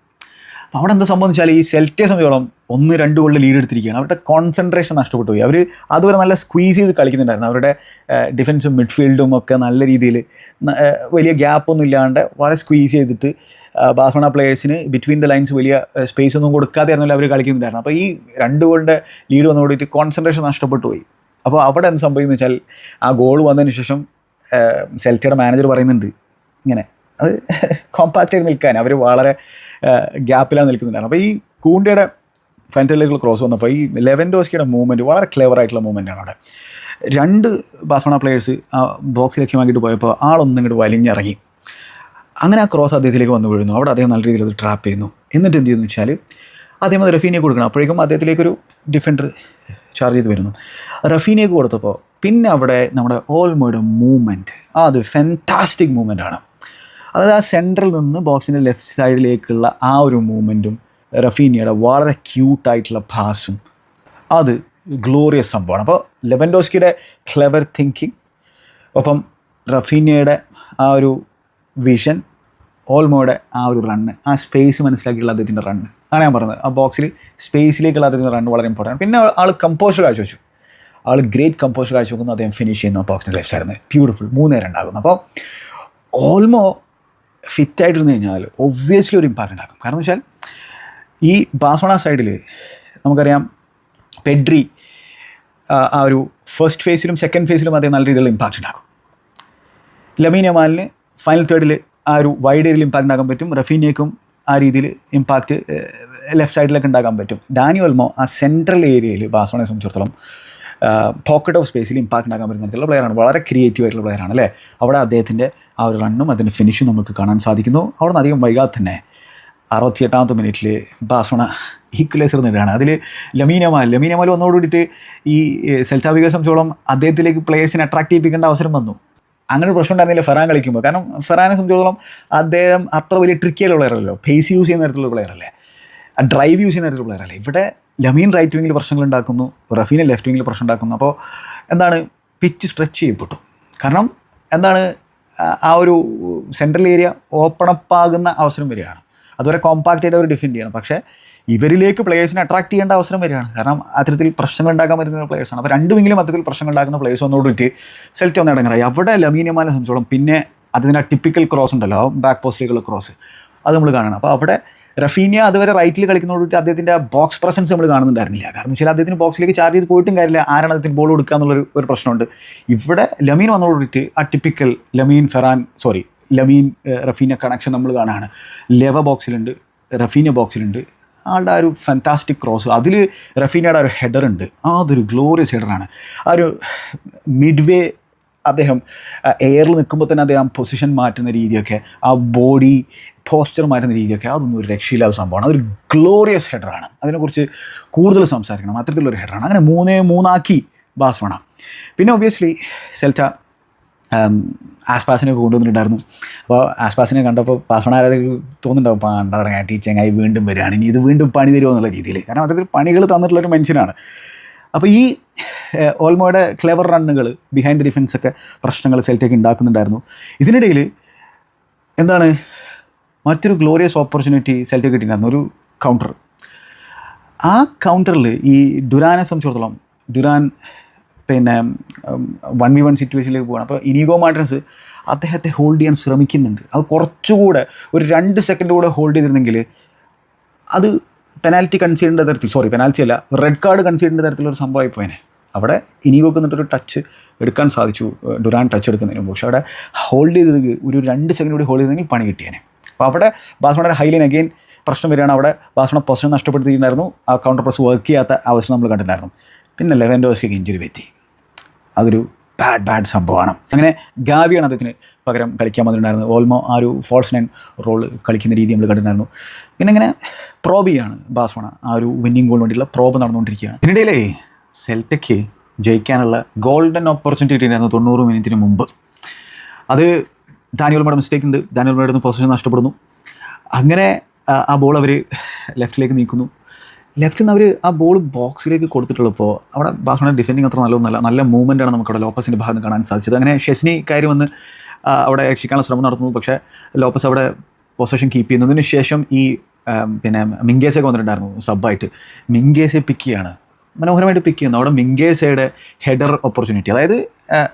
അപ്പോൾ അവിടെ എന്താ സംഭവം എന്ന് വെച്ചാൽ ഈ സെൽറ്റിയെ സംബന്ധിച്ചോളം 1-2 ഗോളിൽ ലീഡ് എടുത്തിരിക്കുകയാണ്. അവരുടെ കോൺസെൻട്രേഷൻ നഷ്ടപ്പെട്ടു പോയി. അവർ അതുവരെ നല്ല സ്ക്വീസ് ചെയ്ത് കളിക്കുന്നുണ്ടായിരുന്നു. അവരുടെ ഡിഫൻസും മിഡ്ഫീൽഡും ഒക്കെ നല്ല രീതിയിൽ വലിയ ഗ്യാപ്പൊന്നും ഇല്ലാണ്ട് വളരെ സ്ക്വീസ് ചെയ്തിട്ട് ബാഴ്സലോണ പ്ലേയേഴ്സിന് ബിറ്റ്വീൻ ദ ലൈൻസ് വലിയ സ്പേസ് ഒന്നും കൊടുക്കാതെ ആയിരുന്നല്ലോ അവർ കളിക്കുന്നുണ്ടായിരുന്നു. അപ്പോൾ ഈ 2 ഗോളിൻ്റെ ലീഡ് വന്നതോടുകൂടിയിട്ട് കോൺസെൻട്രേഷൻ നഷ്ടപ്പെട്ടു പോയി. അപ്പോൾ അവിടെ എന്ത് സംഭവിക്കുന്നു വെച്ചാൽ ആ ഗോൾ വന്നതിന് ശേഷം സെൽറ്റയുടെ മാനേജർ പറയുന്നുണ്ട് ഇങ്ങനെ അത് കോമ്പാക്റ്റായി നിൽക്കാൻ അവർ വളരെ ഗ്യാപ്പിലാണ് നിൽക്കുന്നുണ്ടായിരുന്നു. അപ്പോൾ ഈ കൂണ്ടയുടെ ഫൈനലിലേക്കുള്ള ക്രോസ് വന്നപ്പോൾ ഈ ലെവൻഡോസ്കിയുടെ മൂവ്മെൻറ്റ് വളരെ ക്ലെവർ ആയിട്ടുള്ള മൂവ്മെൻറ്റാണ്. അവിടെ 2 ബാഴ്സലോണ പ്ലേയേഴ്സ് ആ ബോക്സ് ലക്ഷ്യമാക്കിയിട്ട് പോയപ്പോൾ ആളൊന്നും ഇങ്ങോട്ട് വലിഞ്ഞിറങ്ങി. അങ്ങനെ ആ ക്രോസ് അദ്ദേഹത്തിലേക്ക് വന്നു വീഴുന്നു. അവിടെ അദ്ദേഹം നല്ല രീതിയിൽ അത് ട്രാപ്പ് ചെയ്യുന്നു. എന്നിട്ട് എന്ത് ചെയ്യുന്നു വെച്ചാൽ അദ്ദേഹം അത് റഫീനിയെ കൊടുക്കണം. അപ്പോഴേക്കും അദ്ദേഹത്തിലേക്കൊരു ഡിഫൻഡർ ചാർജ് ചെയ്ത് വരുന്നു. റഫീനിയേക്ക് കൊടുത്തപ്പോൾ പിന്നെ അവിടെ നമ്മുടെ ഓൾമോയുടെ മൂവ്മെൻറ്റ് അത് ഫാൻറ്റാസ്റ്റിക് മൂവ്മെൻറ്റാണ്. അതായത് ആ സെൻട്രൽ നിന്ന് ബോക്സിൻ്റെ ലെഫ്റ്റ് സൈഡിലേക്കുള്ള ആ ഒരു മൂവ്മെൻറ്റും റഫീനിയയുടെ വളരെ ക്യൂട്ടായിട്ടുള്ള പാസും അത് ഗ്ലോറിയസ് സംഭവമാണ്. അപ്പോൾ ലെവൻഡോസ്കിയുടെ ക്ലെവർ തിങ്കിങ് ഒപ്പം റഫീനിയയുടെ ആ ഒരു വിഷൻ, ഓൾമോയുടെ ആ ഒരു റണ്ണ്, ആ സ്പേസ് മനസ്സിലാക്കിയുള്ള അദ്ദേഹത്തിൻ്റെ റണ്ണ്, അങ്ങനെ ഞാൻ പറഞ്ഞത് ആ ബോക്സിൽ സ്പേസിലേക്കുള്ള അദ്ദേഹത്തിൻ്റെ റണ്ണ് വളരെ ഇമ്പോർട്ടൻ്റ്. പിന്നെ ആൾ കമ്പോസർ കാഴ്ചവെച്ചു. ആൾ ഗ്രേറ്റ് കമ്പോസർ കാഴ്ചവെക്കുന്നു. അദ്ദേഹം ഫിനിഷ് ചെയ്യുന്നു ബോക്സിൻ്റെ ലെഫ്റ്റ് സൈഡിൽ നിന്ന് ബ്യൂട്ടിഫുൾ 3-2 ആകുന്നു. അപ്പോൾ ഓൾമോ ഫിറ്റായിട്ടിരുന്നു കഴിഞ്ഞാൽ ഒബ്വിയസ്ലി ഒരു ഇമ്പാക്റ്റ് ഉണ്ടാക്കും. കാരണം വെച്ചാൽ ഈ ബാഴ്സലോണ സൈഡിൽ നമുക്കറിയാം പെഡ്രി ആ ഒരു ഫസ്റ്റ് ഫേസിലും സെക്കൻഡ് ഫേസിലും അദ്ദേഹം നല്ല രീതിയിലുള്ള ഇമ്പാക്റ്റ് ഉണ്ടാക്കും. ലമീൻ യമാലിന് ഫൈനൽ തേർഡിൽ ആ ഒരു വൈഡ് ഏരിയയിൽ ഇമ്പാക്റ്റ് ഉണ്ടാക്കാൻ പറ്റും. റഫീനിയക്കും ആ രീതിയിൽ ഇമ്പാക്റ്റ് ലെഫ്റ്റ് സൈഡിലൊക്കെ ഉണ്ടാക്കാൻ പറ്റും. ഡാനി ഓൾമോ ആ സെൻട്രൽ ഏരിയയിൽ ബാഴ്സലോണയെ സംബന്ധിച്ചിടത്തോളം പോക്കറ്റ് ഓഫ് സ്പേസിൽ ഇമ്പാക്റ്റ് ഉണ്ടാക്കാൻ പറ്റുന്ന തരത്തിലുള്ള പ്ലെയറാണ്. വളരെ ക്രിയേറ്റീവ് ആയിട്ടുള്ള പ്ലെയറാണ് അല്ലേ. അവിടെ അദ്ദേഹത്തിൻ്റെ ആ ഒരു റണ്ണും അതിൻ്റെ ഫിനിഷും നമുക്ക് കാണാൻ സാധിക്കുന്നു. അവിടെ നിന്ന് അധികം വൈകാതെ തന്നെ 68ാമത്തെ മിനിറ്റിൽ ബാഴ്സലോണ ഈക്വലൈസർ നേടുകയാണ്. അതിൽ ലമീൻ യമാൽ വന്നതോടുകൂടിയിട്ട് ഈ സെൽറ്റ വിഗോയെ സംബന്ധിച്ചോളം അദ്ദേഹത്തിലേക്ക് പ്ലേയേഴ്സിനെ അട്രാക്ട് ചെയ്യിപ്പിക്കേണ്ട അവസരം വന്നു. അങ്ങനെ ഒരു പ്രശ്നം ഉണ്ടായിരുന്നില്ല ഫെറാൻ കളിക്കുമ്പോൾ. കാരണം ഫെറാനെ സംബന്ധിച്ചിടത്തോളം അദ്ദേഹം അത്ര വലിയ ട്രിക്കിയുള്ള പ്ലെയറല്ലോ, പേസ് യൂസ് ചെയ്യുന്ന തരത്തിലുള്ള പ്ലെയറല്ലേ, ഡ്രൈവ് യൂസ് ചെയ്യുന്ന തരത്തിലുള്ള പ്ലെയറല്ലേ. ഇവിടെ ലമീൻ റൈറ്റ് വിങ്ങിൽ പ്രശ്നങ്ങൾ ഉണ്ടാക്കുന്നു, റഫീന ലെഫ്റ്റ് വിങ്ങിൽ പ്രശ്നം ഉണ്ടാക്കുന്നു. അപ്പോൾ എന്താണ്, പിച്ച് സ്ട്രെച്ച് ചെയ്യപ്പെട്ടു. കാരണം എന്താണ്, ആ ഒരു സെൻട്രൽ ഏരിയ ഓപ്പൺ അപ്പ് ആകുന്ന അവസരം വരികയാണ്. അതുവരെ കോമ്പാക്റ്റ് ആയിട്ട് അവർ ഡിഫെൻഡ് ചെയ്യണം. പക്ഷേ ഇവരിലേക്ക് പ്ലേയേഴ്സിനെ അട്രാക്ട് ചെയ്യേണ്ട അവസരം വരികയാണ്. കാരണം അത്തരത്തിൽ പ്രശ്നങ്ങൾ ഉണ്ടാക്കാൻ പറ്റുന്ന പ്ലേയേഴ്സാണ്. അപ്പോൾ 2 വിങ്ങിലും അത്തരത്തിൽ പ്രശ്നങ്ങൾ ഉണ്ടാക്കുന്ന പ്ലേയേഴ്സ് ഒന്നോടിയിട്ട് സെൽറ്റ ഒന്ന് ഇടങ്ങറായി. അവിടെ ലമീൻ യമാലിനെ സംബന്ധിച്ചോളം പിന്നെ അതിന് ടിപ്പിക്കൽ ക്രോസ് ഉണ്ടല്ലോ, ബാക്ക് പോസ്റ്റിലേക്കുള്ള ക്രോസ്, അത് നമ്മൾ കാണണം. അപ്പോൾ അവിടെ റഫീനിയ അതുവരെ റൈറ്റിൽ കളിക്കുന്നതോടുകൂടി അദ്ദേഹത്തിൻ്റെ ബോക്സ് പ്രസൻസ് നമ്മൾ കാണുന്നുണ്ടായിരുന്നില്ല. കാരണം വെച്ചാൽ അദ്ദേഹത്തിന് ബോക്സിലേക്ക് ചാർജ് ചെയ്ത് പോയിട്ടും കാര്യമില്ല, ആരാണ് അദ്ദേഹത്തിന് ബോൾ കൊടുക്കുക എന്നുള്ളൊരു പ്രശ്നമുണ്ട്. ഇവിടെ ലമീൻ വന്നതോടുകൂടിയിട്ട് ആ ടിപ്പിക്കൽ ലമീൻ റഫീനിയ കണക്ഷൻ നമ്മൾ കാണുകയാണ്. ലെവ ബോക്സിലുണ്ട്, റഫീനിയ ബോക്സിലുണ്ട്. ആളുടെ ആ ഒരു ഫാൻറ്റാസ്റ്റിക് ക്രോസ്, അതിൽ റഫീനയുടെ ഒരു ഹെഡറുണ്ട്, അതൊരു ഗ്ലോറിയസ് ഹെഡറാണ്. ആ ഒരു മിഡ് വേ അദ്ദേഹം എയറിൽ നിൽക്കുമ്പോൾ തന്നെ അദ്ദേഹം പൊസിഷൻ മാറ്റുന്ന രീതിയൊക്കെ, ആ ബോഡി പോസ്ചർ മാറ്റുന്ന രീതിയൊക്കെ, അതൊന്നും ഒരു രക്ഷയില്ലാത്ത സംഭവമാണ്. അതൊരു ഗ്ലോറിയസ് ഹെഡറാണ്. അതിനെക്കുറിച്ച് കൂടുതൽ സംസാരിക്കണം. അത്തരത്തിലുള്ളൊരു ഹെഡറാണ്. അങ്ങനെ 3-3 ബാഴ്സലോണ. പിന്നെ ഒബ്വിയസ്ലി സെൽറ്റ ആസ്പാസിനെ കൊണ്ടുവന്നിട്ടുണ്ടായിരുന്നു. അപ്പോൾ ആസ്പാസിനെ കണ്ടപ്പോൾ ബാഴ്സലോണ ആരാധകർക്ക് തോന്നുന്നുണ്ടാവും, പണ്ടടങ്ങാൻ ടീച്ചങ്ങായി വീണ്ടും വരികയാണ്, ഇനി ഇത് വീണ്ടും പണി തരുമോ എന്നുള്ള രീതിയിൽ. കാരണം അത്തരത്തിൽ പണികൾ തന്നിട്ടുള്ളൊരു മനുഷ്യനാണ്. അപ്പോൾ ഈ ഓൾമോയുടെ ക്ലെവർ റണ്ണുകൾ, ബിഹൈൻഡ് ദി ഡിഫൻസൊക്കെ പ്രശ്നങ്ങൾ സെൽറ്റയ്ക്ക് ഉണ്ടാക്കുന്നുണ്ടായിരുന്നു. ഇതിനിടയിൽ എന്താണ്, മറ്റൊരു ഗ്ലോറിയസ് ഓപ്പർച്യൂണിറ്റി സെൽറ്റയ്ക്ക് കിട്ടിയിട്ടുണ്ടായിരുന്നു, ഒരു കൗണ്ടർ. ആ കൗണ്ടറിൽ ഈ ഡുരാനെ സംബന്ധിച്ചിടത്തോളം, ഡുരാൻ പിന്നെ 1v1 സിറ്റുവേഷനിലേക്ക് പോകണം. അപ്പോൾ ഇനിഗോ മാർട്ടിനസ് അദ്ദേഹത്തെ ഹോൾഡ് ചെയ്യാൻ ശ്രമിക്കുന്നുണ്ട്. അത് കുറച്ചുകൂടെ ഒരു 2 സെക്കൻഡ് കൂടെ ഹോൾഡ് ചെയ്തിരുന്നെങ്കിൽ അത് പെനാൽറ്റി കൺസീഡ് ചെയ്യേണ്ട തരത്തിൽ, പെനാൽറ്റി അല്ല, റെഡ് കാർഡ് കൺസീഡ് ചെയ്യേണ്ട തരത്തിലൊരു സംഭവമായി പോയനെ. അവിടെ ഇനിഗോക്ക് എന്നിട്ടൊരു ടച്ച് എടുക്കാൻ സാധിച്ചു, ഡുരാൻ ടച്ച് എടുക്കുന്നതിന് മുമ്പ്. പക്ഷേ അവിടെ ഹോൾഡ് ചെയ്തത് ഒരു 2 സെക്കൻഡ് കൂടി ഹോൾഡ് ചെയ്തെങ്കിൽ പണി കിട്ടിയേനെ. അപ്പോൾ അവിടെ ബാഴ്സലോണയുടെ ഹൈലൈൻ അഗെയിൻ പ്രശ്നം വരികയാണ്. അവിടെ ബാഴ്സലോണ പൊസിഷൻ നഷ്ടപ്പെടുത്തിയിട്ടുണ്ടായിരുന്നു. ആ കൗണ്ടർ പ്രസ് വർക്ക് ചെയ്യാത്ത അവസ്ഥ നമ്മൾ കണ്ടിട്ടുണ്ടായിരുന്നു. പിന്നെ ലെവൻഡോസ്കിക്ക് ഇഞ്ചുറി പറ്റി. അതൊരു ബാഡ് സംഭവമാണ്. അങ്ങനെ ഗാവിയാണ് അദ്ദേഹത്തിന് പകരം കളിക്കാൻ വന്നിട്ടുണ്ടായിരുന്നത്. ഓൾമോ ആ ഒരു ഫോൾസ് നൈൻ റോൾ കളിക്കുന്ന രീതി നമ്മൾ കണ്ടിട്ടുണ്ടായിരുന്നു. പിന്നെ ഇങ്ങനെ പ്രോബിയാണ് ബാഴ്സലോണ, ആ ഒരു വിന്നിംഗ് ഗോളിന് വേണ്ടിയുള്ള പ്രോബ് നടന്നുകൊണ്ടിരിക്കുകയാണ്. ഇതിനിടയിലേ സെൽറ്റയ്ക്ക് ജയിക്കാനുള്ള ഗോൾഡൻ ഓപ്പർച്യൂണിറ്റി കിട്ടിയിരുന്നു 90 മിനിറ്റിന് മുമ്പ്. അത് ഡാനിയോൾമയുടെ മിസ്റ്റേക്ക് ഉണ്ട്. ഡാനിയോൾമയുടെ പൊസിഷൻ നഷ്ടപ്പെടുന്നു. അങ്ങനെ ആ ബോൾ അവർ ലെഫ്റ്റിലേക്ക് നീക്കുന്നു. ലെഫ്റ്റിൽ നിന്ന് അവർ ആ ബോൾ ബോക്സിലേക്ക് കൊടുത്തിട്ടുള്ളപ്പോൾ അവിടെ ബാഴ്സലോണ ഡിഫെൻഡിങ് അത്ര നല്ലതൊന്നുമല്ല. നല്ല മൂവ്മെൻറ്റാണ് നമുക്കവിടെ ലോപ്പസിൻ്റെ ഭാഗത്ത് കാണാൻ സാധിച്ചത്. അങ്ങനെ ഷെസ്നി കയറി വന്ന് അവിടെ രക്ഷിക്കാനുള്ള ശ്രമം നടത്തുന്നു. പക്ഷേ ലോപ്പസ് അവിടെ പൊസഷൻ കീപ്പ് ചെയ്യുന്നതിന് ശേഷം ഈ പിന്നെ മിങ്കേസയൊക്കെ വന്നിട്ടുണ്ടായിരുന്നു സബ്ബായിട്ട്. മിങ്കേസയെ പിക്ക് ചെയ്യാണ്, മനോഹരമായിട്ട് പിക്ക് ചെയ്യുന്നു. അവിടെ മിങ്കേസയുടെ ഹെഡർ ഓപ്പർച്യൂണിറ്റി, അതായത്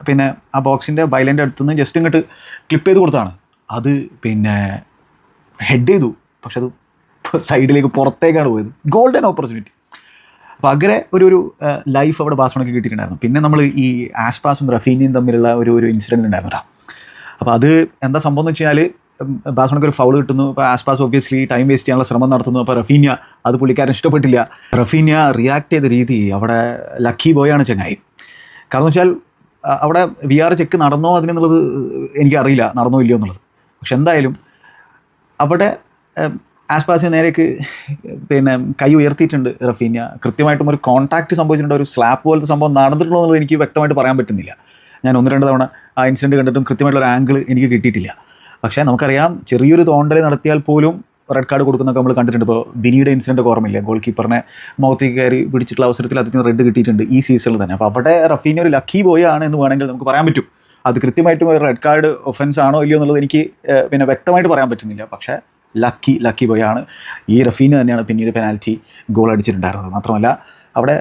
പിന്നെ ആ ബോക്സിൻ്റെ ബൈലൈൻ്റെ അടുത്തുനിന്ന് ജസ്റ്റ് ഇങ്ങോട്ട് ക്ലിപ്പ് ചെയ്ത് കൊടുത്താണ്. അത് പിന്നെ ഹെഡ് ചെയ്തു, പക്ഷെ അത് സൈഡിലേക്ക് പുറത്തേക്കാണ് പോയത്. Golden opportunity. അപ്പോൾ അങ്ങനെ ഒരു ലൈഫ് അവിടെ ബാഴ്സലോണയ്ക്ക് കിട്ടിയിട്ടുണ്ടായിരുന്നു. പിന്നെ നമ്മൾ ഈ ആസ്പാസും റഫീനിയും തമ്മിലുള്ള ഒരു ഇൻസിഡൻറ്റ് ഉണ്ടായിരുന്നു കേട്ടോ. അപ്പോൾ അത് എന്താ സംഭവം എന്ന് വെച്ച് കഴിഞ്ഞാൽ, ബാഴ്സലോണയ്ക്ക് ഒരു ഫൗൾ കിട്ടുന്നു. അപ്പോൾ ആസ്പാസ് ഒബ്വിയസ്ലി ടൈം വേസ്റ്റ് ചെയ്യാനുള്ള ശ്രമം നടത്തുന്നു. അപ്പോൾ റഫീനിയ അത് പുള്ളിക്കാരൻ ഇഷ്ടപ്പെട്ടില്ല. റഫീനിയ റിയാക്ട് ചെയ്ത രീതി അവിടെ ലക്കി ബോയാണ് ചങ്ങായി. കാരണം വെച്ചാൽ അവിടെ VR ചെക്ക് നടന്നോ അതിനെന്നുള്ളത് എനിക്കറിയില്ല, നടന്നോ ഇല്ലയോ എന്നുള്ളത്. പക്ഷെ എന്തായാലും അവിടെ ആസ്പാസിന് നേരേക്ക് പിന്നെ കൈ ഉയർത്തിയിട്ടുണ്ട് റഫീനിയ. കൃത്യമായിട്ടും ഒരു കോൺടാക്റ്റ് സംഭവിച്ചിട്ടുണ്ട്, ഒരു സ്ലാപ്പ് പോലത്തെ സംഭവം നടന്നിട്ടുണ്ടോ എന്നുള്ളത് എനിക്ക് വ്യക്തമായിട്ട് പറയാൻ പറ്റുന്നില്ല. ഞാൻ 1-2 തവണ ആ ഇൻസിഡൻറ്റ് കണ്ടിട്ടും കൃത്യമായിട്ടുള്ള ഒരു ആംഗിൾ എനിക്ക് കിട്ടിയിട്ടില്ല. പക്ഷേ നമുക്കറിയാം, ചെറിയൊരു തോണ്ടൽ നടത്തിയാൽ പോലും റെഡ് കാർഡ് കൊടുക്കുന്നൊക്കെ നമ്മൾ കണ്ടിട്ടുണ്ട്. ഇപ്പോൾ ബിനിയുടെ ഇൻസിഡൻറ്റ് ഓർമ്മയില്ല, ഗോൾ കീപ്പറിനെ മൗത്തേക്ക് കയറി പിടിച്ചിട്ടുള്ള അവസരത്തിൽ അതിന് റെഡ് കിട്ടിയിട്ടുണ്ട് ഈ സീസണിൽ തന്നെ. അപ്പോൾ അവിടെ റഫീനിയ ഒരു ലക്കി ബോയ് ആണ് എന്ന് വേണമെങ്കിൽ നമുക്ക് പറയാൻ പറ്റും. അത് കൃത്യമായിട്ടും ഒരു റെഡ് കാർഡ് ഒഫൻസ് ആണോ ഇല്ലയോ എന്നുള്ളത് എനിക്ക് പിന്നെ വ്യക്തമായിട്ട് പറയാൻ പറ്റുന്നില്ല. പക്ഷേ ലക്കി ബോയ് ആണ്. ഈ റഫീന തന്നെയാണ് പിന്നീട് പെനാൽറ്റി ഗോൾ അടിച്ചിട്ടുണ്ടായിരുന്നത്. മാത്രമല്ല അവിടെ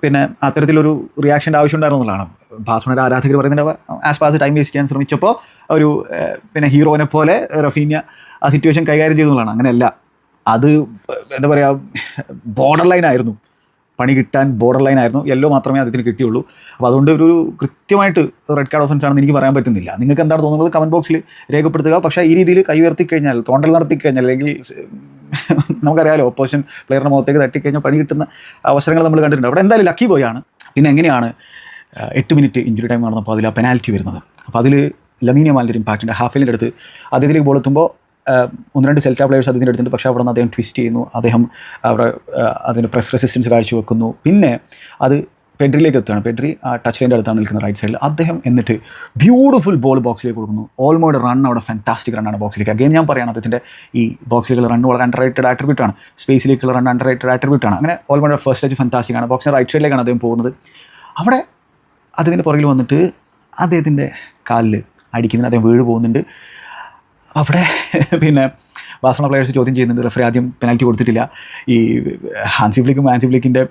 പിന്നെ അത്തരത്തിലൊരു റിയാക്ഷൻ്റെ ആവശ്യം ഉണ്ടായിരുന്നു എന്നുള്ളതാണ്. ബാഴ്സലോണയുടെ ആരാധകർ പറയുന്നത് ആസ്പാസ് ടൈം വേസ്റ്റ് ചെയ്യാൻ ശ്രമിച്ചപ്പോൾ ഒരു പിന്നെ ഹീറോനെ പോലെ റഫീന ആ സിറ്റുവേഷൻ കൈകാര്യം ചെയ്യുന്നതാണ്. അങ്ങനെയല്ല, അത് എന്താ പറയുക, ബോർഡർ ലൈൻ ആയിരുന്നു, പണി കിട്ടാൻ ബോർഡർ ലൈൻ ആയിരുന്നു. യെല്ലോ മാത്രമേ അദ്ദേഹത്തിന് കിട്ടിയുള്ളൂ. അപ്പോൾ അതുകൊണ്ട് ഒരു കൃത്യമായിട്ട് റെഡ് കാർഡ് ഓഫൻസ് ആണെന്ന് എനിക്ക് പറയാൻ പറ്റുന്നില്ല. നിങ്ങൾക്ക് എന്താണ് തോന്നുന്നത് കമൻറ്റ് ബോക്സിൽ രേഖപ്പെടുത്തുക. പക്ഷേ ഈ രീതിയിൽ കൈ ഉയർത്തിക്കഴിഞ്ഞാൽ, തോണ്ടൽ നടത്തിക്കഴിഞ്ഞാൽ, അല്ലെങ്കിൽ നമുക്കറിയാമല്ലോ ഓപ്പോസിഷൻ പ്ലെയറിൻ്റെ മുഖത്തേക്ക് തട്ടിക്കഴിഞ്ഞാൽ പണി കിട്ടുന്ന അവസരങ്ങൾ നമ്മൾ കണ്ടിട്ടുണ്ട്. അവിടെ എന്തായാലും ലക്കി ബോയാണ്. പിന്നെ എങ്ങനെയാണ് 8 മിനിറ്റ് ഇഞ്ചുറി ടൈം നടന്നപ്പോൾ അതിൽ ആ പെനാൽറ്റി വരുന്നത്. അപ്പോൾ അതിൽ ലമീൻ യമാലിൻ്റെ ഒരു ഇമ്പാക്റ്റിൻ്റെ ഹാഫിൻ്റെ അടുത്ത് അദ്ദേഹത്തിലേക്ക് ബോൾ എത്തുമ്പോൾ 1-2 സെൽറ്റ പ്ലേയേഴ്സ് അദ്ദേഹത്തിൻ്റെ അടുത്തുണ്ട്. പക്ഷേ അവിടെ നിന്ന് അദ്ദേഹം ട്വിസ്റ്റ് ചെയ്യുന്നു, അദ്ദേഹം അവിടെ അതിന് പ്രസ് റെസിസ്റ്റൻസ് കാഴ്ചവെക്കുന്നു. പിന്നെ അത് പെഡ്രിയിലേക്ക് എത്തുകയാണ്. പെഡ്രി ആ ടച്ച് ലൈൻ്റെ അടുത്താണ് നിൽക്കുന്നത്, റൈറ്റ് സൈഡിൽ. അദ്ദേഹം എന്നിട്ട് ബ്യൂട്ടിഫുൾ ബോൾ ബോക്സിലേക്ക് കൊടുക്കുന്നു. ഓൾമോയുടെ റൺ അവിടെ ഫാന്റാസ്റ്റിക് റണ്ണാണ് ബോക്സിലേക്ക്. അഗെയിൻ ഞാൻ പറയുകയാണ്, അദ്ദേഹത്തിൻ്റെ ഈ ബോക്സിലേക്കുള്ള റൺ വളരെ അണ്ടർ റേറ്റഡ് ആട്രിബ്യൂട്ടാണ്, സ്പേസിലേക്കുള്ള റൺ അണ്ടർ റേറ്റഡ് ആട്രിബ്യൂട്ടാണ്. അങ്ങനെ ഓൾമോയുടെ ഫസ്റ്റ് ടച്ച് ഫാന്റാസ്റ്റിക് ആണ്. ബോക്സിൻ്റെ റൈറ്റ് സൈഡിലേക്കാണ് അദ്ദേഹം പോകുന്നത്. അവിടെ അദ്ദേഹത്തിൻ്റെ പുറകിൽ വന്നിട്ട് അദ്ദേഹത്തിൻ്റെ കാലിൽ അടിക്കുന്നതിന് അദ്ദേഹം വീട് പോകുന്നുണ്ട്. അവിടെ പിന്നെ ബാഴ്സലോണ പ്ലെയേഴ്സ് ചോദ്യം ചെയ്യുന്നുണ്ട്. റഫറി ആദ്യം പെനാൽറ്റി കൊടുത്തിട്ടില്ല. ഈ ഹാൻസി ഫ്ലിക്കിൻ്റെ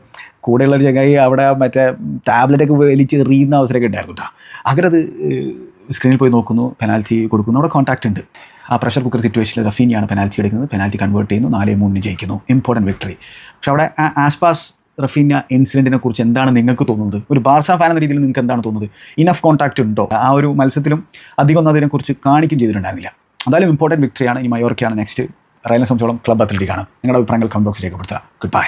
കൂടെയുള്ള ഒരു ചങ്ങായി അവിടെ മറ്റേ ടാബ്ലറ്റൊക്കെ വലിച്ച് എറിയുന്ന അവസരമൊക്കെ ഉണ്ടായിരുന്നു കേട്ടോ. അങ്ങനെ അത് സ്ക്രീനിൽ പോയി നോക്കുന്നു, പെനാൽറ്റി കൊടുക്കുന്നു. അവിടെ കോൺടാക്റ്റ് ഉണ്ട്. ആ പ്രഷർ കുക്കർ സിറ്റുവേഷനിൽ റഫീനിയാണ് പെനാൽറ്റി എടുക്കുന്നത്. പെനാൽറ്റി കൺവേർട്ട് ചെയ്യുന്നു, 4-3 ജയിക്കുന്നു. Important victory. പക്ഷെ അവിടെ ആസ്പാസ് റഫീന ഇൻസിഡൻറ്റിനെ കുറിച്ച് എന്താണ് നിങ്ങൾക്ക് തോന്നുന്നത്? ഒരു ബാർസ ഫാൻ എന്ന രീതിയിൽ നിങ്ങൾക്ക് എന്താണ് തോന്നുന്നത്? ഇനഫ് കോൺടാക്റ്റ് ഉണ്ടോ? ആ ഒരു മത്സരത്തിലും അധികം ഒന്നും അതിനെക്കുറിച്ച് കാണിക്കുകയും ചെയ്തിട്ടുണ്ടായിരുന്നില്ല. എന്തായാലും ഇമ്പോർട്ടൻറ്റ് വിക്ടറിയാണ്. ഈ മയോർക്കയാണ് നെക്സ്റ്റ്. റയലിനെ സംബന്ധിച്ചോളം ക്ലബ് അത്ലറ്റിക്കാണ്. നിങ്ങളുടെ അഭിപ്രായങ്ങൾ കമന്റ് ബോക്സിൽ രേഖപ്പെടുത്തുക. Good bye.